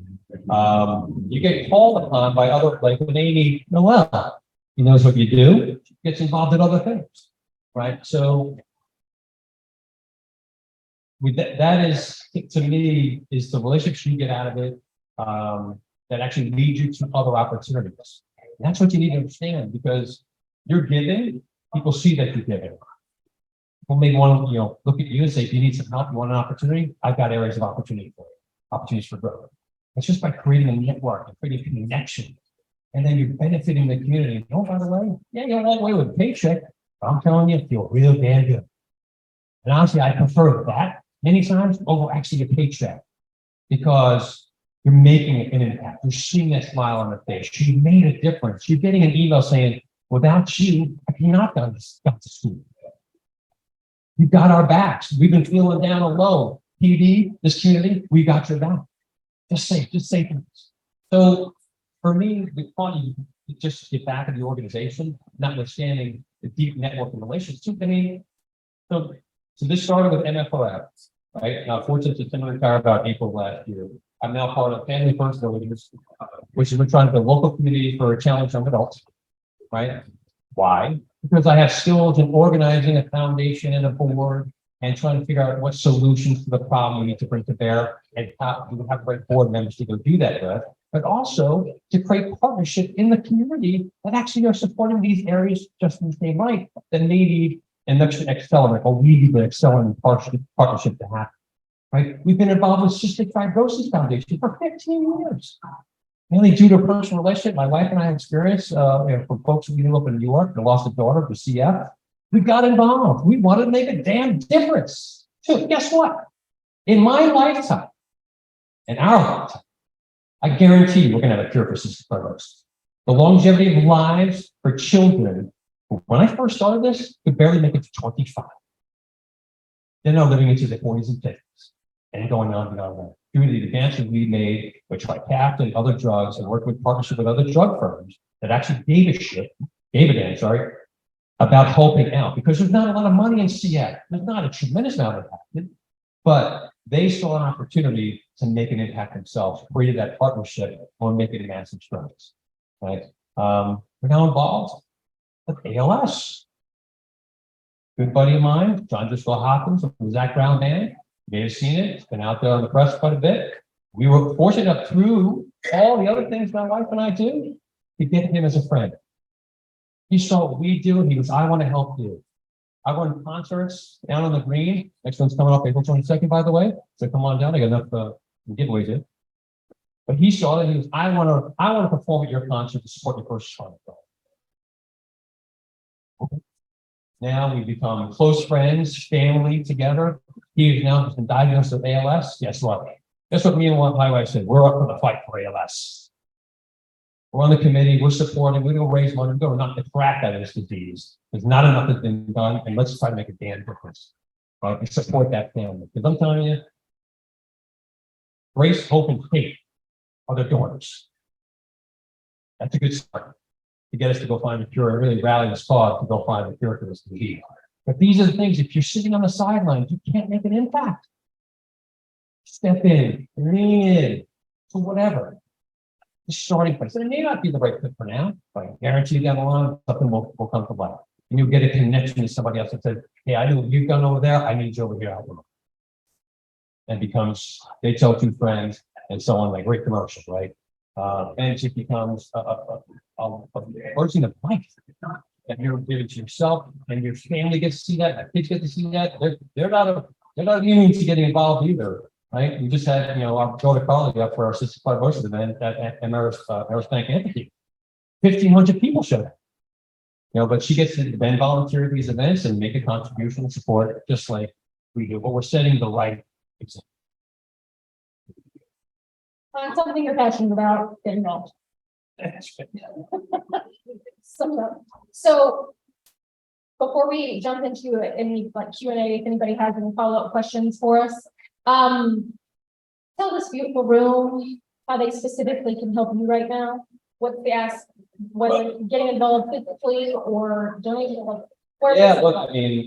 You get called upon by other, like when Amy Noel. He knows what you do, gets involved in other things, right? So with that is, to me, is the relationship you get out of it that actually leads you to other opportunities. And that's what you need to understand, because you're giving, people see that you're giving. People may want to, look at you and say, if you need some help, you want an opportunity, I've got areas of opportunity for you, opportunities for growth. It's just by creating a network and creating a connection. And then you're benefiting the community. Oh, by the way, yeah, you're all the way with a paycheck. But I'm telling you, feel real damn good. And honestly, I prefer that many times over actually a paycheck, because You're making an impact. You're seeing that smile on the face. You made a difference. You're getting an email saying, without you, I cannot got to school. You got our backs. We've been feeling down and low. PD, this community, we got your back. Just say things. So for me, the fun, you just get back in the organization, notwithstanding the deep networking relationships. I mean, so this started with MFOF, right? Now, fortunately, to retire about April last year. I'm now part of Family First Villages, which has been trying to build local community for challenged young adults, right? Why? Because I have skills in organizing a foundation and a board and trying to figure out what solutions to the problem we need to bring to bear and how we have great board members to go do that with, but also to create partnership in the community that actually are supporting these areas just in the same light that they need an extra accelerant, or we need the accelerant partnership to happen. Right? We've been involved with Cystic Fibrosis Foundation for 15 years. Mainly due to a personal relationship, my wife and I have experience from folks we knew up in New York that lost a daughter to CF. We got involved. We wanted to make a damn difference. So guess what? In my lifetime, in our lifetime, I guarantee you we're going to have a cure for cystic fibrosis. The longevity of lives for children, when I first started this, could barely make it to 25. They're now living into their 40s and 50s. And going on beyond that. Due to the advances we made with Trikafta and other drugs and working with partnership with other drug firms that actually gave a damn, about helping out, because there's not a lot of money in CF. There's not a tremendous amount of impact, but they saw an opportunity to make an impact themselves, created that partnership on making massive strides. Right? We're now involved with ALS. Good buddy of mine, John Driscoll Hopkins of the Zack Brown Band. You may have seen it. It's been out there on the press quite a bit. We were fortunate enough through all the other things my wife and I do to get him as a friend. He saw what we do, and he was, I want to help you. I run concerts down on the green. Next one's coming up April 22nd, by the way. So come on down. I got enough giveaways in. But he saw it. He was, I want to perform at your concert to support your first responder. Okay. Now we've become close friends, family together. He has now been diagnosed with ALS. Guess what? Guess what me and my wife said? We're up for the fight for ALS. We're on the committee. We're supporting. We're going to raise money. We're going to knock the crap out of this disease. There's not enough that's been done, and let's try to make a damn difference. Right? And support that family. Because I'm telling you, grace, hope, and faith are the donors. That's a good start to get us to go find a cure and really rally this cause to go find a cure for this disease. But these are the things, if you're sitting on the sidelines, you can't make an impact. Step in, lean in to whatever. The starting place. And it may not be the right fit for now, but I guarantee you down the line, something will come to light. And you'll get a connection with somebody else that says, hey, I know what you've done over there. I need you over here. And becomes, they tell two friends and so on, like great commercial, right? And it just becomes a person of life. And you're giving to yourself, and your family gets to see that, and kids get to see that. They're not immune to getting involved either, right? We just had, our daughter Carly up for our cystic fibrosis event at Maris Bank Amphitheater. 1,500 people showed up. But she gets to then volunteer at these events and make a contribution and support, just like we do. But we're setting the right example. Something you're passionate about, get involved. So before we jump into any Q&A, if anybody has any follow-up questions for us, tell this beautiful room how they specifically can help you right now. What's the ask, whether getting involved physically or donating? Yeah, look, I mean,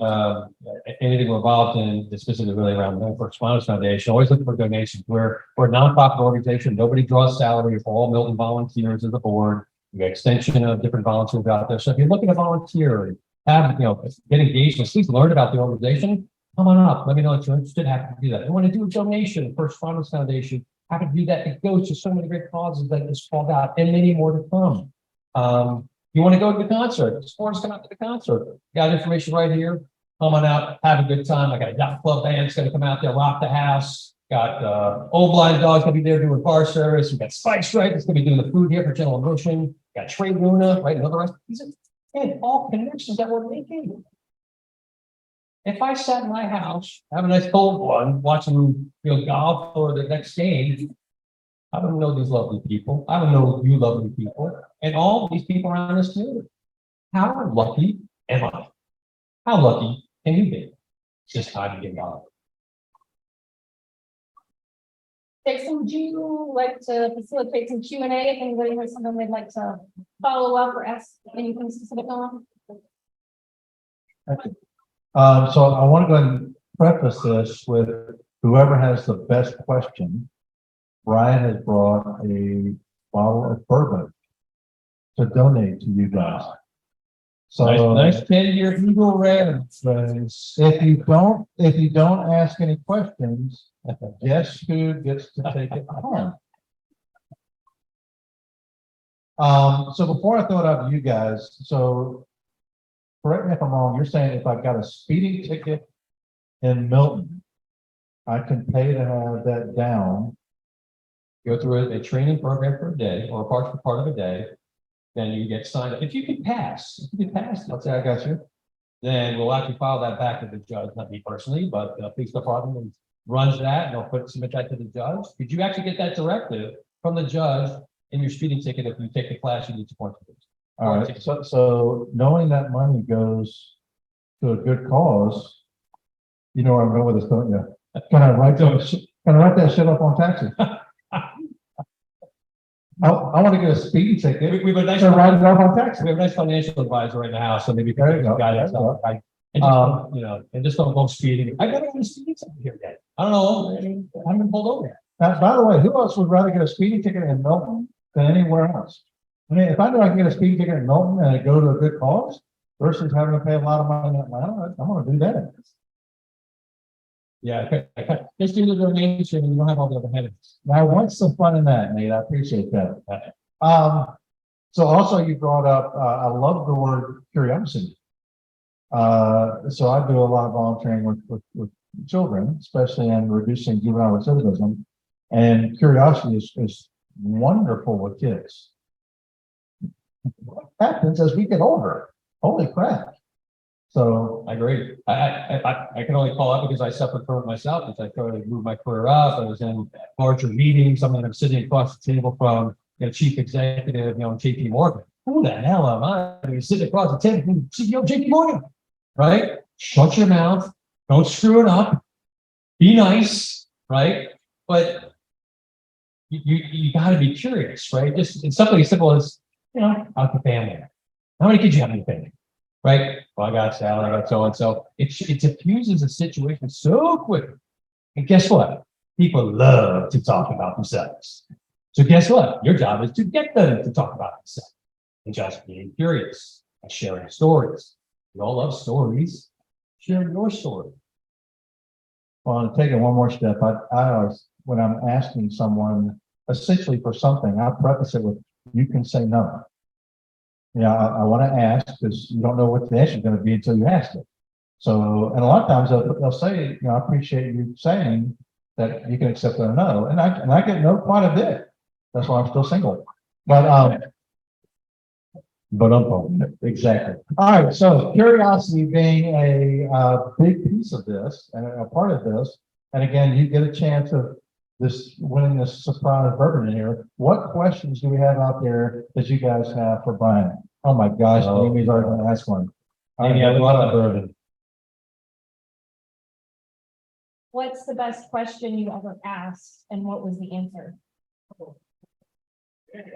anything we're involved in, specifically really around the First Responders Foundation, always looking for donations. We're a nonprofit organization. Nobody draws salary. We're all Milton volunteers as a board. We got extension of different volunteers out there. So if you're looking to volunteer, have, get engaged, at least learn about the organization, come on up. Let me know if you're interested. Happy to do that. If you want to do a donation, First Responders Foundation, happy to do that. It goes to so many great causes that just called out, and many more to come. You want to go to the concert? Sports come out to the concert. Got information right here. Come on out, have a good time. I got a yacht club band that's going to come out there, rock the house. Got Old Blind Dog's going to be there doing bar service. We got Spike Stripe that's going to be doing the food here for General Motion. Got Trey Luna, right? Another rest. These are all connections that we're making. If I sat in my house, have a nice cold one, watching golf or the next game, I would know these lovely people. I would know you lovely people and all these people around this community. How lucky am I? How lucky can you be? It's just time to get going. Jason, would you like to facilitate some Q and A if anybody has something they'd like to follow up or ask anything specific on? Thank you. So I want to go ahead and preface this with whoever has the best question. Brian has brought a bottle of bourbon to donate to you guys. So Nice 10-year Eagle Rare. if you don't ask any questions, guess who gets to take it home? So before I throw it out to you guys, so correct me if I'm wrong, you're saying if I got a speeding ticket in Milton, I can pay to have that down. Go through a training program for a day or part of a day. Then you get signed up. If you can pass, Okay, I got you. then we'll actually file that back to the judge, not me personally, but the police department runs that and they'll submit that to the judge. Did you actually get that directive from the judge in your speeding ticket? If you take the class, you need to point to this. All right, so knowing that money goes to a good cause, you know where I'm going with this, don't you? Can I write that shit up on taxes? I want to get a speeding ticket. We have a nice, So write it up on taxes. we have a nice financial advisor right now, so maybe. There you go. Guidance There you go. on, and just don't, and just don't go speeding. I gotta go speeding something here yet. I don't know. I haven't been pulled over yet. Now, by the way, who else would rather get a speeding ticket in Milton than anywhere else? I mean, if I knew I could get a speeding ticket in Milton and it go to a good cause versus having to pay a lot of money in Atlanta, I'm gonna do that. Yeah, okay. Just do the donation and you don't have all the other headaches. Now, what's the fun in that, Nate? I appreciate that. So also you brought up, I love the word curiosity. So I do a lot of volunteering with children, especially in reducing juvenile recidivism. And curiosity is wonderful with kids. What happens as we get older? Holy crap. So I agree. I can only call out because I suffered from it myself. As I tried to move my career up, I was in larger meetings. I'm sitting across the table from chief executive, JP Morgan. Who the hell am I? You're sitting across the table from CEO JP Morgan, right? Shut your mouth. Don't screw it up. Be nice, right? But you got to be curious, right? Just it's something as simple as how's the family? How many kids you have in the family? Right? Well, I got Sally, I got so and so. It diffuses a situation so quickly. And guess what? People love to talk about themselves. So guess what? Your job is to get them to talk about themselves. And just being curious and sharing stories. We all love stories. Share your story. well, I'm taking one more step. I always, when I'm asking someone essentially for something, I preface it with, you can say no. I want to ask because you don't know what the answer is going to be until you ask it. So, and a lot of times they'll say, I appreciate you saying that you can accept a no. And I get no quite a bit. That's why I'm still single. But exactly. All right. So curiosity being a big piece of this and a part of this. And again, you get a chance of this winning this surprise bourbon in here. What questions do we have out there that you guys have for Brian? Oh my gosh, Amy's already going to ask one. Amy, I love the bourbon. What's the best question you ever asked and what was the answer?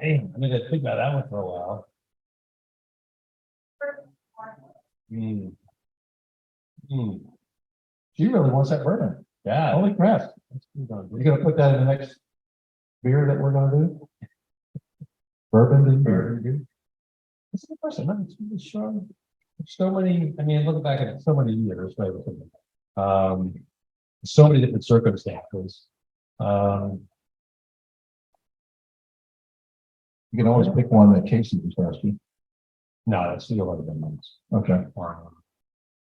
Hey, I need to think about that one for a while. She really wants that bourbon. Yeah. Holy crap. You're going to put that in the next beer that we're going to do? Bourbon beer. This is the first time I'm really sure. So many, looking back at so many years, right? So many different circumstances. You can always pick one that Casey was asking. No, that's still other than months. Okay.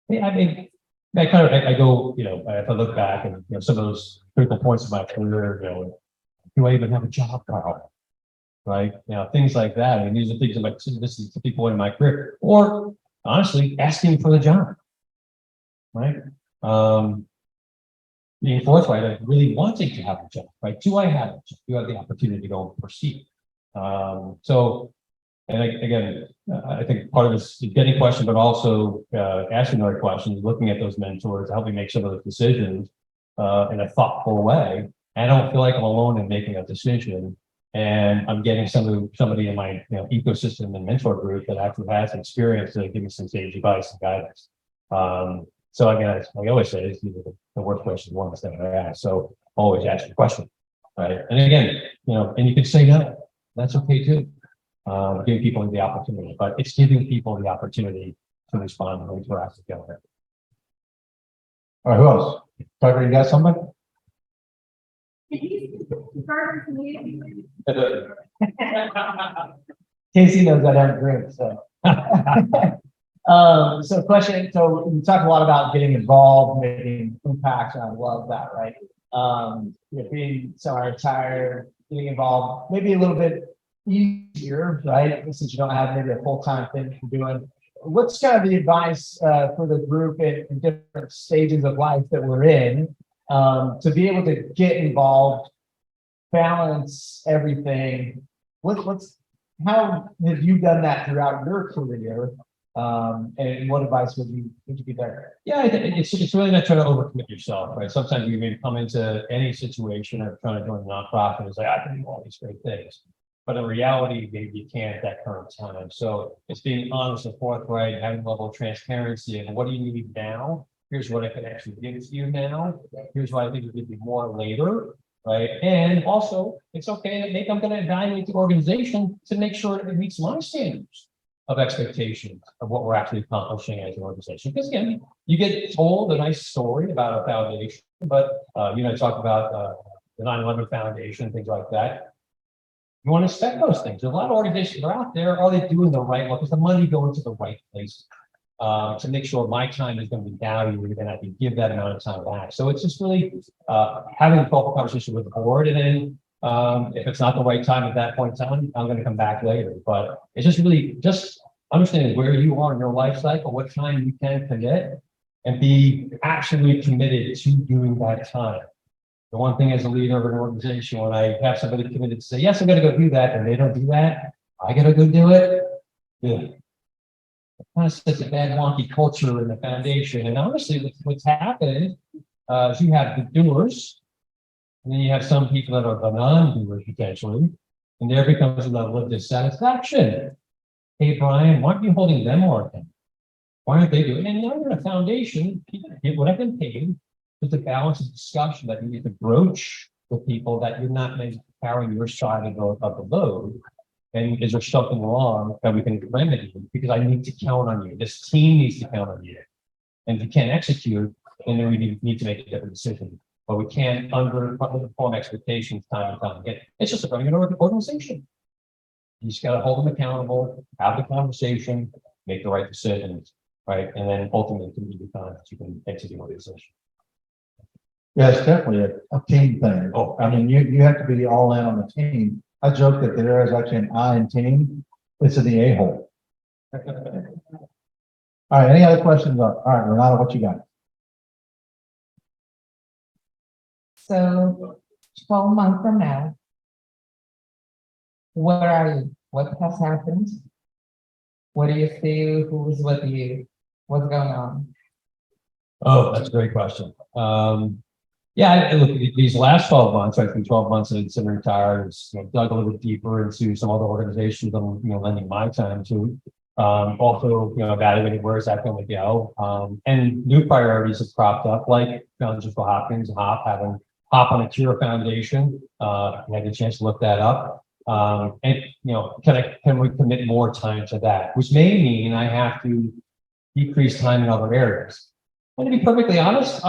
I go, if I look back and some of those critical points of my career, do I even have a job, Carl? Right? Things like that. These are things that this is the people in my career, or honestly, asking for the job. Right? being forthright, of really wanting to have a job, right? Do I have a job? Do I have the opportunity to go and proceed? So, and again, I think part of it is getting questions, but also asking the right questions, looking at those mentors, helping make some of those decisions in a thoughtful way. And I don't feel like I'm alone in making a decision. And I'm getting somebody in my ecosystem and mentor group that actually has experience to give me some sage advice and guidance. So again, as I always say, it's the worst question one that I ask. So always ask the question, right? And again, and you can say no. That's okay too. Giving people the opportunity, but it's giving people the opportunity to respond and interact together. All right, who else? Tucker, you got somebody? Casey knows I don't drink, so. So question, so we talk a lot about getting involved, making impacts, and I love that, right? Being semi-retired, getting involved, maybe a little bit easier, right? Since you don't have maybe a full-time thing you're doing. What's kind of the advice for the group in different stages of life that we're in to be able to get involved, balance everything? How have you done that throughout your career? And what advice would you be there? Yeah, it's really not trying to overcommit yourself, right? Sometimes you may come into any situation or trying to join a nonprofit and it's like, I can do all these great things. But in reality, maybe you can't at that current time. So it's being honest and forthright, having a level of transparency and what do you need now? Here's what I can actually give to you now. Here's what I think will give you more later, right? And also, it's okay that maybe I'm going to evaluate the organization to make sure that it meets my standards of expectations of what we're actually accomplishing as an organization. Because again, you get told a nice story about a foundation, but talk about the 9/11 Foundation, things like that. You want to expect those things. There's a lot of organizations that are out there. Are they doing the right work? Is the money going to the right place? To make sure my time is going to be valued and I can give that amount of time back. So it's just really having a thoughtful conversation with the board. And then if it's not the right time at that point in time, I'm going to come back later. But it's just really just understanding where you are in your life cycle, what time you can commit, and be actually committed to doing that time. The one thing as a leader of an organization, when I have somebody committed to say, yes, I'm going to go do that, and they don't do that, I got to go do it. Yeah. It kind of sets a bad wonky culture in the foundation. And honestly, what's happened is you have the doers, and then you have some people that are the non-doers potentially, and there becomes a level of dissatisfaction. Hey, Brian, why aren't you holding them more accountable? Why aren't they doing it? And now you're in a foundation, people get what I've been paid. There's a balance of discussion that you need to broach with people that you're not maybe carrying your side of the load. And is there something wrong that we can remedy? Because I need to count on you. This team needs to count on you. And if you can't execute, then we need to make a different decision. But we can't underperform expectations time and time again. It's just running an organization. You just got to hold them accountable, have the conversation, make the right decisions, right? And then ultimately, the time that you can exit the organization. Yeah, it's definitely a team thing. Oh, I mean, you have to be all in on the team. I joke that there is actually an I in team. It's in the a-hole. All right, any other questions? All right, Renata, what you got? So 12 months from now, where are you? What has happened? What do you see? Who's with you? What's going on? Oh, that's a great question. Yeah, look, these last 12 months, I think 12 months since I'm retired, dug a little bit deeper into some other organizations I'm lending my time to. Also, evaluating where is that going to go. And new priorities have cropped up, like Johns Hopkins and having Hop on a Cure Foundation. I had a chance to look that up. And can we commit more time to that? Which may mean I have to decrease time in other areas. And to be perfectly honest,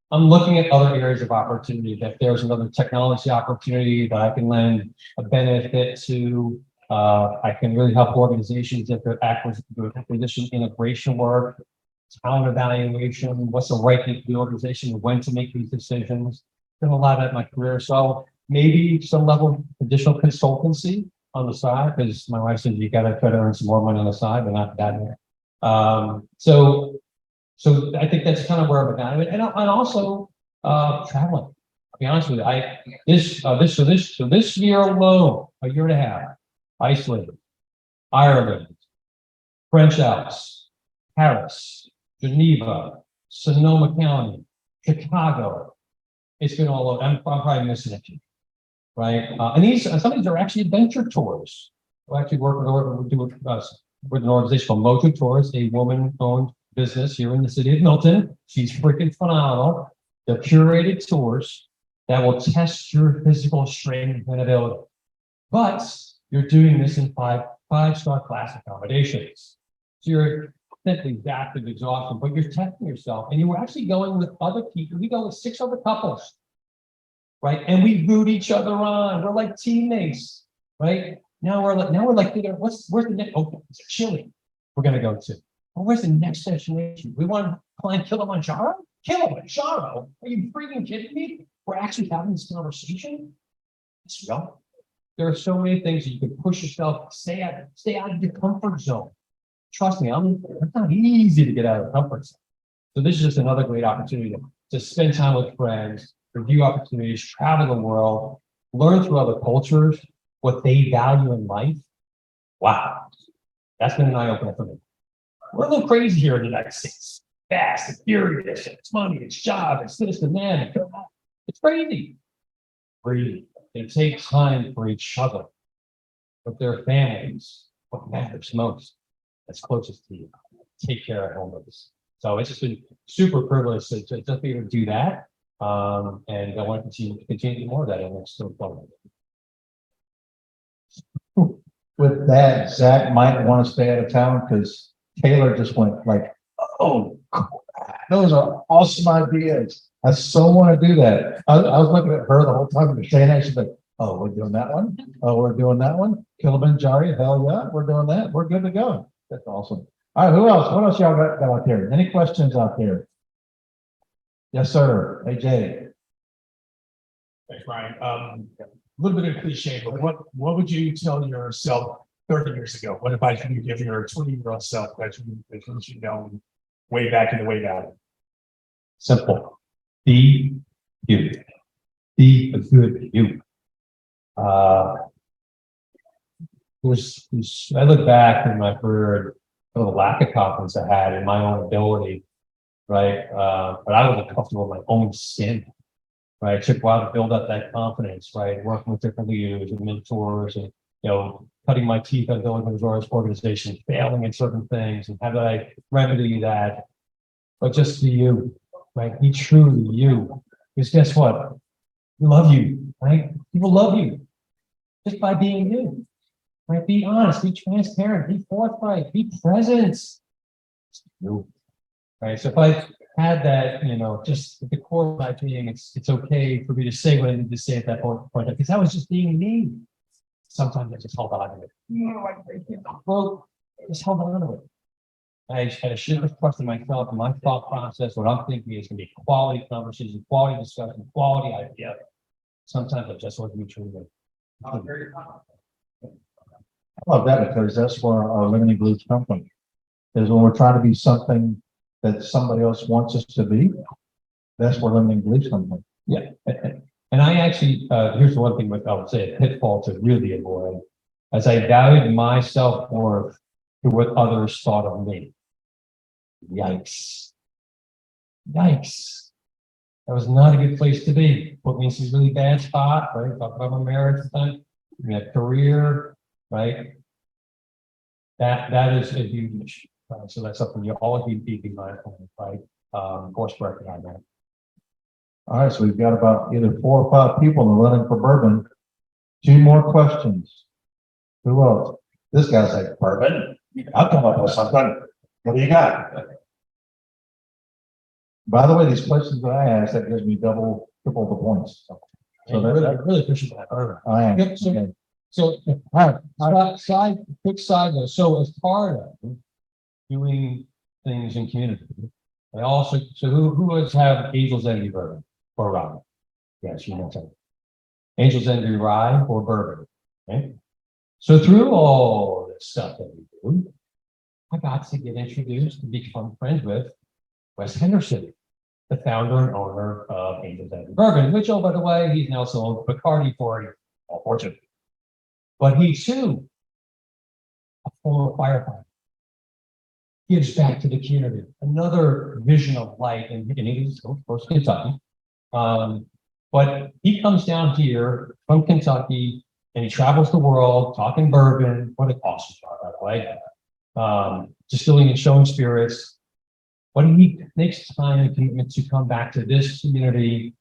I'm looking at other areas of opportunity. If there's another technology opportunity that I can lend a benefit to, I can really help organizations if they're acquisition integration work, talent evaluation, what's the right thing for the organization, when to make these decisions. Done a lot of that in my career. So maybe some level of additional consultancy on the side, because my wife says you got to try to earn some more money on the side, but not that. So I think that's kind of where I'm evaluating. And also, Traveling. I'll be honest with you, this year alone, a year and a half, Iceland, Ireland, French Alps, Paris, Geneva, Sonoma County, Chicago. It's been all over. I'm probably missing a few, right? And some of these are actually adventure tours. We actually work with an organization called Moto Tours, a woman-owned business here in the city of Milton. She's freaking phenomenal. They're curated tours that will test your physical strength and ability. But you're doing this in five-star class accommodations. So you're simply active exhaustion, but you're testing yourself. And you were actually going with other people. We go with 6 other couples, right? And we root each other on. We're like teammates, right? Now we're like, where's the next? Oh, it's Chile. We're gonna go to. Well, where's the next destination? We want to climb Kilimanjaro? Kilimanjaro? Are you freaking kidding me? We're actually having this conversation. It's real. There are so many things that you can push yourself, stay out of your comfort zone. Trust me, it's not easy to get out of the comfort zone. So this is just another great opportunity to spend time with friends, review opportunities, travel the world, learn through other cultures, what they value in life. Wow, that's been an eye-opener for me. We're a little crazy here in the United States. Fast, it's furious, it's money, it's job, it's this and that. It's crazy. Breathe. They take time for each other, with their families, what matters most, that's closest to you. Take care at home of this. So it's just been super privileged to just be able to do that. And I want to continue more of that in the next forward. With that, Zach might want to stay out of town because Taylor just went like, oh, those are awesome ideas. I so want to do that. I was looking at her the whole time and saying that. She's like, oh, we're doing that one. Oh, we're doing that one. Kilimanjaro, hell yeah, we're doing that. We're good to go. That's awesome. All right, who else? What else y'all got out there? Any questions out there? Yes, sir. Hey, Jay. Thanks, Brian. A little bit of cliche, but what would you tell yourself 30 years ago? What advice would you give your 20-year-old self that you should know way back in the way back? Simple. Be you. Be a good you. I look back in my career, the lack of confidence I had in my own ability, right? But I wasn't comfortable in my own skin, right? It took a while to build up that confidence, right? Working with different leaders and mentors and, cutting my teeth on building an organization, failing in certain things, and how do I remedy that? But just be you, right? Be truly you. Because guess what? We love you, right? People love you just by being you, right? Be honest, be transparent, be forthright, be present. It's you, right? So if I had that, just at the core of my being, it's okay for me to say what I need to say at that point, because that was just being me. Sometimes I just held on to it. Just held on to it. I had a shift of trust in myself and my thought process. What I'm thinking is going to be quality conversation, quality discussion, quality idea. Sometimes I just want to be true. I love that because that's where our limiting beliefs come from. Is when we're trying to be something that somebody else wants us to be. That's where limiting beliefs come from. Yeah. And I actually, here's the one thing I would say, a pitfall to really avoid, as I valued my self-worth to what others thought of me. Yikes. Yikes. That was not a good place to be. Put me in some really bad spot, right? Talk about my marriage at the time, my career, right? That is a huge issue. So that's something you always need to be mindful of, right? Course correcting on that. All right, so we've got about either 4 or 5 people in the running for bourbon. 2 more questions. Who else? This guy's like, bourbon? I'll come up with something. What do you got? By the way, these questions that I asked, that gives me double, triple the points. So I really appreciate that. I am. Yep, so- Okay. So, quick side note. So as part of doing things in community, I also, so who has have Angel's Envy bourbon or rye? Yes, you know that. Angel's Envy rye or bourbon, okay? So through all this stuff that we do, I got to get introduced and become friends with Wes Henderson. the founder and owner of Angels and Bourbon, which, oh, by the way, he's now sold Bacardi for a fortune. But he too, a former firefighter, gives back to the community. Another vision of light in East Coast, Kentucky. But he comes down here from Kentucky and he travels the world talking bourbon. What an awesome job, by the way. Distilling and showing spirits. But he makes time and commitment to come back to this community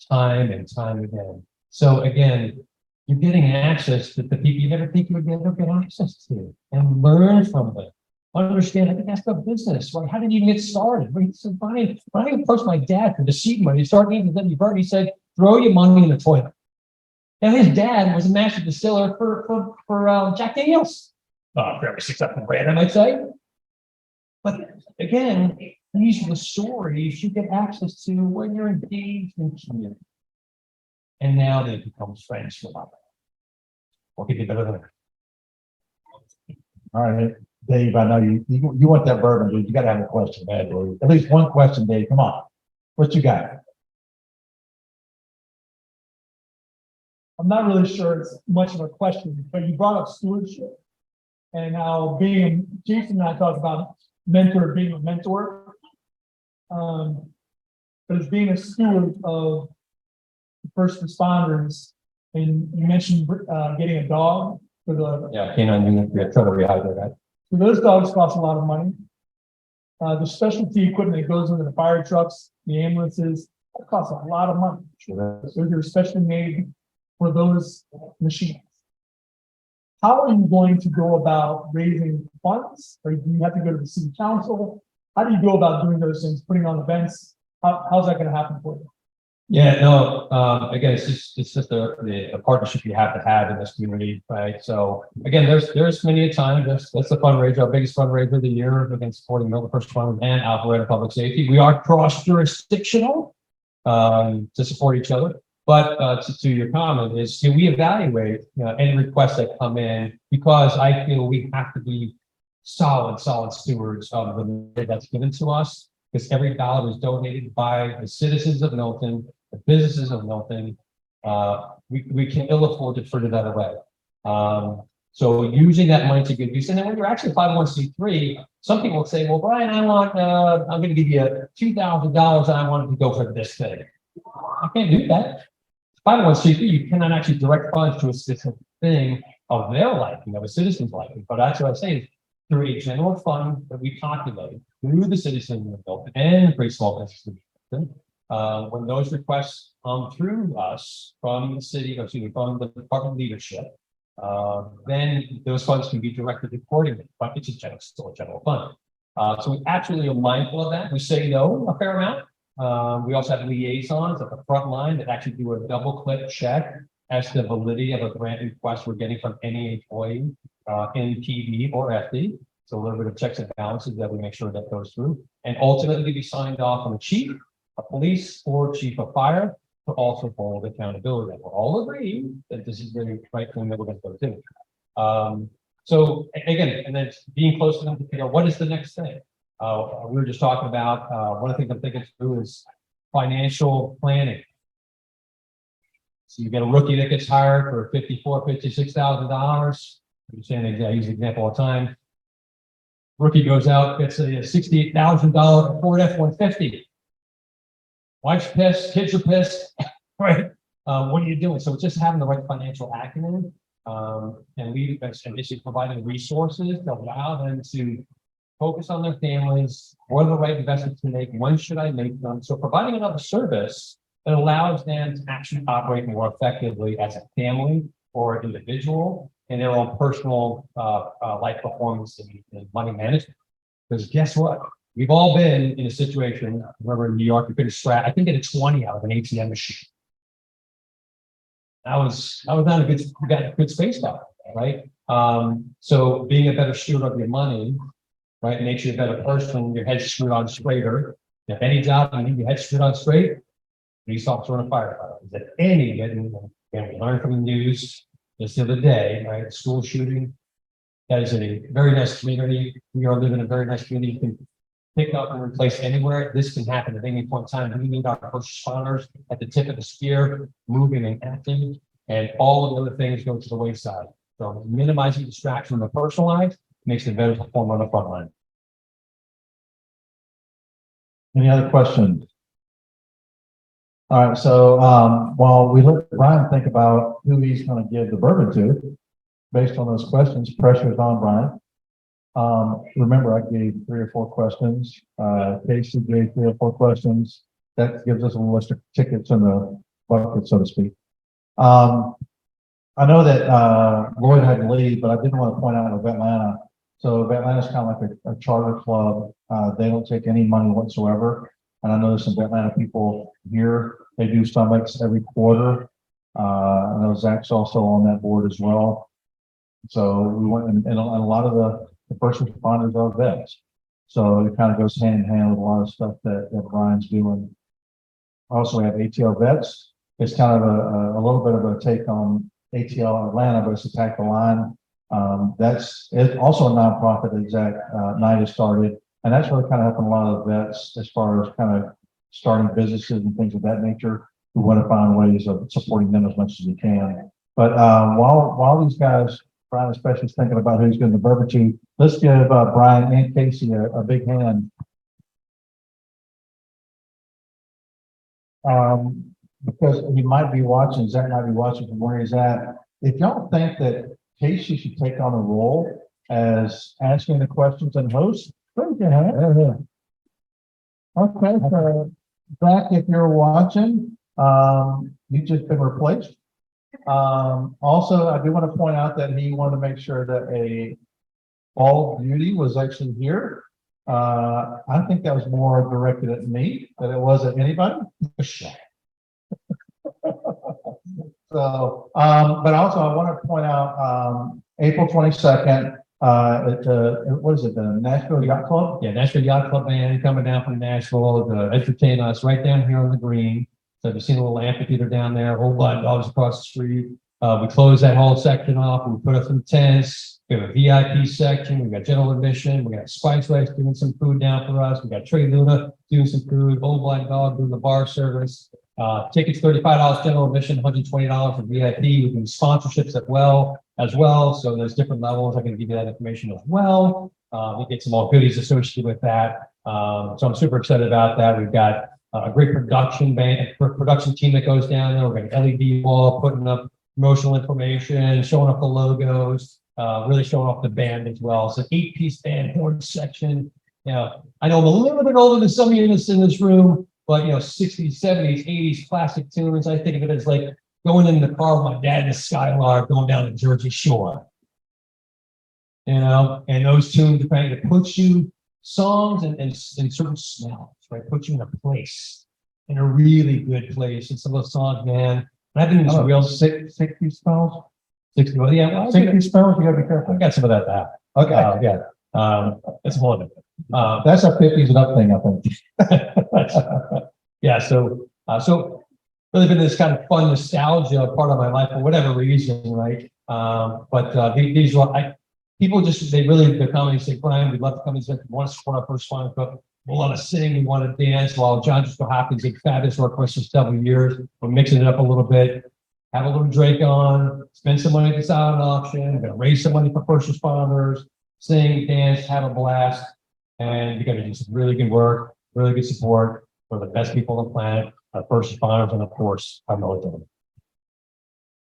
time and time again. So again, you're getting access to the people you never think you would ever get access to and learn from them. Understand, I think that's the business. Right? How did you even get started? Right? So Brian, when I approached my dad for the seed money to start eating the bird, he said, throw your money in the toilet. Now his dad was a master distiller for Jack Daniels. Very successful brand, I might say. But again, these are the stories you get access to when you're engaged in community. And now they become friends for life. What could be better than that? All right, Dave, I know you want that bourbon, dude. You gotta have a question, man, Dave. At least one question, Dave. Come on. What you got? I'm not really sure it's much of a question, but you brought up stewardship and how Jason and I talked about being a mentor. But as being a steward of first responders, and you mentioned getting a dog for the, Yeah, canine unit, we have trouble rehydrating that. so those dogs cost a lot of money. The specialty equipment that goes into the fire trucks, the ambulances, that costs a lot of money. Sure. So they're especially made for those machines. How are you going to go about raising funds? Or do you have to go to the city council? How do you go about doing those things, putting on events? How's that going to happen for you? Yeah, no, again, it's just a partnership you have to have in this community, right? So again, there's many a time, that's the fundraiser, our biggest fundraiser of the year, again, supporting Milton First Responders and Alpharetta Public Safety. We are cross-jurisdictional to support each other. But to your comment is, we evaluate any requests that come in, because I feel we have to be solid stewards of the money that's given to us, because every dollar is donated by the citizens of Milton, the businesses of Milton. We can ill afford to fritter that away. So using that money to good use. And then when you're actually 501c3, some people will say, well, Brian, I'm going to give you $2,000 and I want it to go for this thing. I can't do that. 501c3, you cannot actually direct funds to a specific thing of their liking, of a citizen's liking. But that's what I say is, through a general fund that we populate through the citizens of Milton and Great Small Business Division, when those requests come through us from the city, or excuse me, from the department leadership, then those funds can be directed accordingly. But it's still a general fund. So we absolutely are mindful of that. We say no a fair amount. We also have liaisons at the front line that actually do a double click check as to the validity of a grant request we're getting from any employee in PD or FD. So a little bit of checks and balances that we make sure that goes through, and ultimately be signed off on the chief of police or chief of fire to also hold accountability. That we're all agreeing that this is the right thing that we're going to go do. So again, and then being close to them to figure out what is the next thing. We were just talking about one of the things I'm thinking through is financial planning. So you get a rookie that gets hired for $56,000. I'm saying, I use the example all the time. Rookie goes out, gets a $68,000 Ford F-150. Wife's pissed, kids are pissed, right? What are you doing? So it's just having the right financial acumen, and basically providing resources to allow them to focus on their families. What are the right investments to make? When should I make them? So providing another service that allows them to actually operate more effectively as a family or individual in their own personal life performance and money management. Because guess what? We've all been in a situation, remember in New York, you could extract, I think, get a 20 out of an ATM machine. I was not a good space back then, right? So being a better steward of your money, right, makes you a better person, your head's screwed on straighter. If any job you need your head screwed on straight, police officer and a firefighter. Is that any, and we learned from the news just the other day, right? School shooting. That is a very nice community. We are living in a very nice community. You can pick up and replace anywhere. This can happen at any point in time. We need our first responders at the tip of the spear, moving and acting, and all of the other things go to the wayside. So minimizing distraction from the personal life makes it better perform on the front line. Any other questions? All right, so while we let Brian think about who he's going to give the bourbon to, based on those questions, pressure's on Brian. Remember, I gave 3 or 4 questions. Casey gave 3 or 4 questions. That gives us a list of tickets in the bucket, so to speak. I know that Lloyd had to leave, but I did want to point out of Atlanta. So Atlanta is kind of like a charter club. They don't take any money whatsoever. And I know there's some Atlanta people here. They do summits every quarter. I know Zach's also on that board as well. So we went, and a lot of the first responders are vets. So it kind of goes hand in hand with a lot of stuff that Brian's doing. Also, we have ATL Vets. It's kind of a little bit of a take on ATL Atlanta, but it's Attack the Line. It's also a nonprofit that Zack Knight has started. And that's really kind of helping a lot of vets as far as kind of starting businesses and things of that nature. We want to find ways of supporting them as much as we can. But while these guys, Brian especially, is thinking about who's going to bourbon to, let's give Brian and Casey a big hand. Because he might be watching, Zach might be watching from where he's at. If y'all think that Casey should take on a role as asking the questions and host, raise your hand. Okay, so Zach, if you're watching, you've just been replaced. Also, I do want to point out that he wanted to make sure that a bald beauty was actually here. I think that was more directed at me than it was at anybody. So, but also I want to point out, April 22nd, what is it, the Nashville Yacht Club? Yeah, Nashville Yacht Club band coming down from Nashville to entertain us right down here on the green. So if you've seen a little amphitheater down there, whole lot of dogs across the street. We close that whole section off and we put up some tents. We have a VIP section. We've got general admission. We got Spice Rice doing some food down for us. We got Trey Luna doing some food. Old Black Dog doing the bar service. Tickets $35 general admission, $120 for VIP. We do sponsorships as well. So there's different levels. I can give you that information as well. We get some more goodies associated with that. So I'm super excited about that. We've got a great production team that goes down there. We're got an LED wall putting up promotional information, showing off the logos, really showing off the band as well. So 8-piece band, horn section. You know, I know I'm a little bit older than some of you in this room, but 60s, 70s, 80s classic tunes. I think of it as like going in the car with my dad in the Skylark, going down the Jersey Shore. And those tunes are trying to put you songs and certain smells, right? Put you in a place, in a really good place. And some of those songs, man. And I've been in this real 60 spells? 60, well, yeah. Well, 60 spells, you gotta be careful. I got some of that back. Okay. Yeah. That's more than it. That's a 50s and up thing, I think. Yeah, so really been this kind of fun nostalgia part of my life for whatever reason, right? But these are people the comments say, Brian, we'd love to come and say, we want to support our first one, but we want to sing, we want to dance. While John just so happens did fabulous work for us for several years, we're mixing it up a little bit. Have a little Drake on, spend some money at the silent auction, we're gonna raise some money for first responders, sing, dance, have a blast, and we're gonna do some really good work, really good support for the best people on the planet, our first responders, and of course, our military.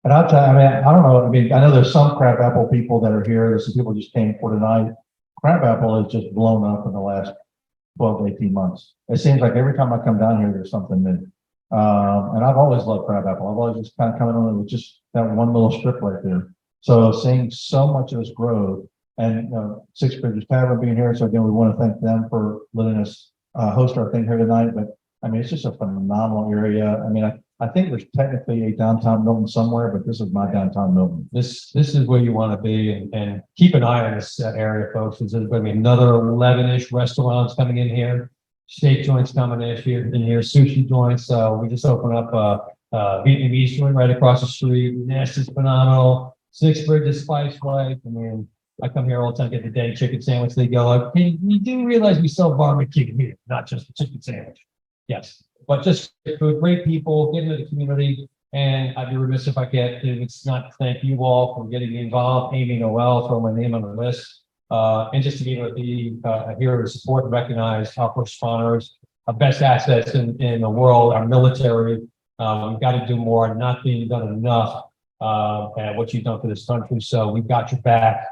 And I'll tell you, I don't know. I know there's some Crab Apple people that are here. There's some people just came for tonight. Crab Apple has just blown up in the last 12 to 18 months. It seems like every time I come down here, there's something new. And I've always loved Crab Apple. I've always just kind of come in with just that one little strip right there. So seeing so much of this growth, and Six Bridges Tavern being here. So again, we want to thank them for letting us host our thing here tonight. But it's just a phenomenal area. I think there's technically a downtown Milton somewhere, but this is my downtown Milton. This is where you want to be, and keep an eye on this area, folks. There's going to be another 11-ish restaurants coming in here, steak joints coming in here, sushi joints. We just opened up a Vietnamese joint right across the street. Nest is phenomenal. Six Bridges Spice Life. I come here all the time, get the day chicken sandwich. They go, hey, you do realize we sell barbecue here, not just the chicken sandwich. Yes, but just for great people, get into the community. And I'd be remiss if it's not to thank you all for getting involved, Amy, Noel, throw my name on the list. And just to be able to be here to support and recognize our first responders, our best assets in the world, our military. We've got to do more, not being done enough at what you've done for this country. So we've got your back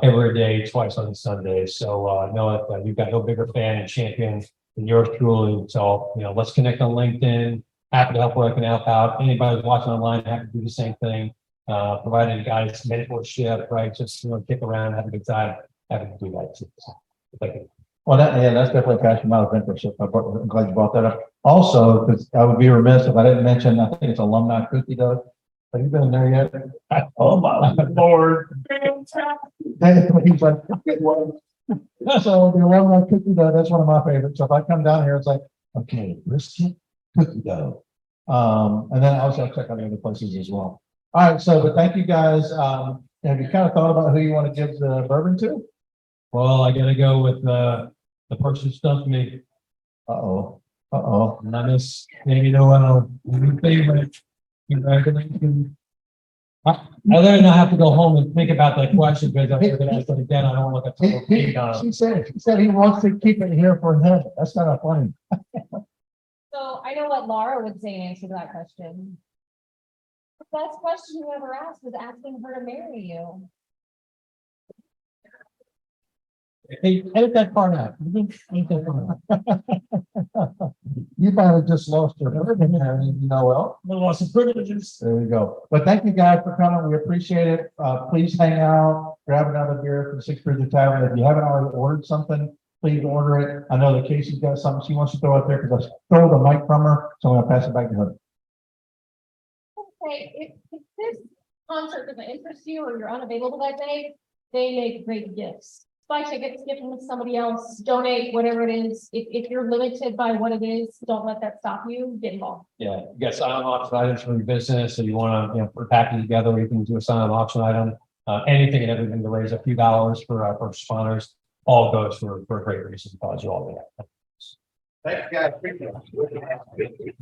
every day, twice on Sundays. So know that you've got no bigger fan and champion than yours truly. So, let's connect on LinkedIn. Happy to help where I can help out. Anybody who's watching online, happy to do the same thing. Providing guys mentorship, right? Just kick around, have a good time. Happy to do that too. So, thank you. Well, that's definitely a passion of mentorship. I'm glad you brought that up. Also, because I would be remiss if I didn't mention, I think it's alumni cookie dough. Have you been in there yet? Oh, my Lord. He's like, so the alumni cookie dough, that's one of my favorites. So if I come down here, it's like, okay, brisket, cookie dough. And then also I'll check out the other places as well. All right, but thank you guys. Have you kind of thought about who you want to give the bourbon to? Well, I gotta go with the person who stumped me. Uh-oh. Not Miss Amy Noel, new favorite. Congratulations. I literally not have to go home and think about that question because I'm gonna ask it again. I don't want to total hate on him. She said he wants to keep it here for him. That's kind of funny. So I know what Laura would say in answer to that question. The best question you ever asked was asking her to marry you. Hey, edit that part out. Edit that part out. You might have just lost your bourbon there, Noel. No loss of privileges. There you go. But thank you guys for coming. We appreciate it. Please hang out, grab another beer from Six Bridges Tavern. If you haven't already ordered something, please order it. I know that Casey's got something she wants to throw out there because I stole the mic from her, so I'm gonna pass it back to her. Okay, if this concert doesn't interest you or you're unavailable that day, they make great gifts. Buy tickets, give them to somebody else, donate, whatever it is. If you're limited by what it is, don't let that stop you. Get involved. Yeah, you got silent auction items from your business, so you want to, put a package together, you can do a silent auction item, anything and everything to raise a few dollars for first responders. All goes for a great reason, because you all do that. Thank you guys. Appreciate it.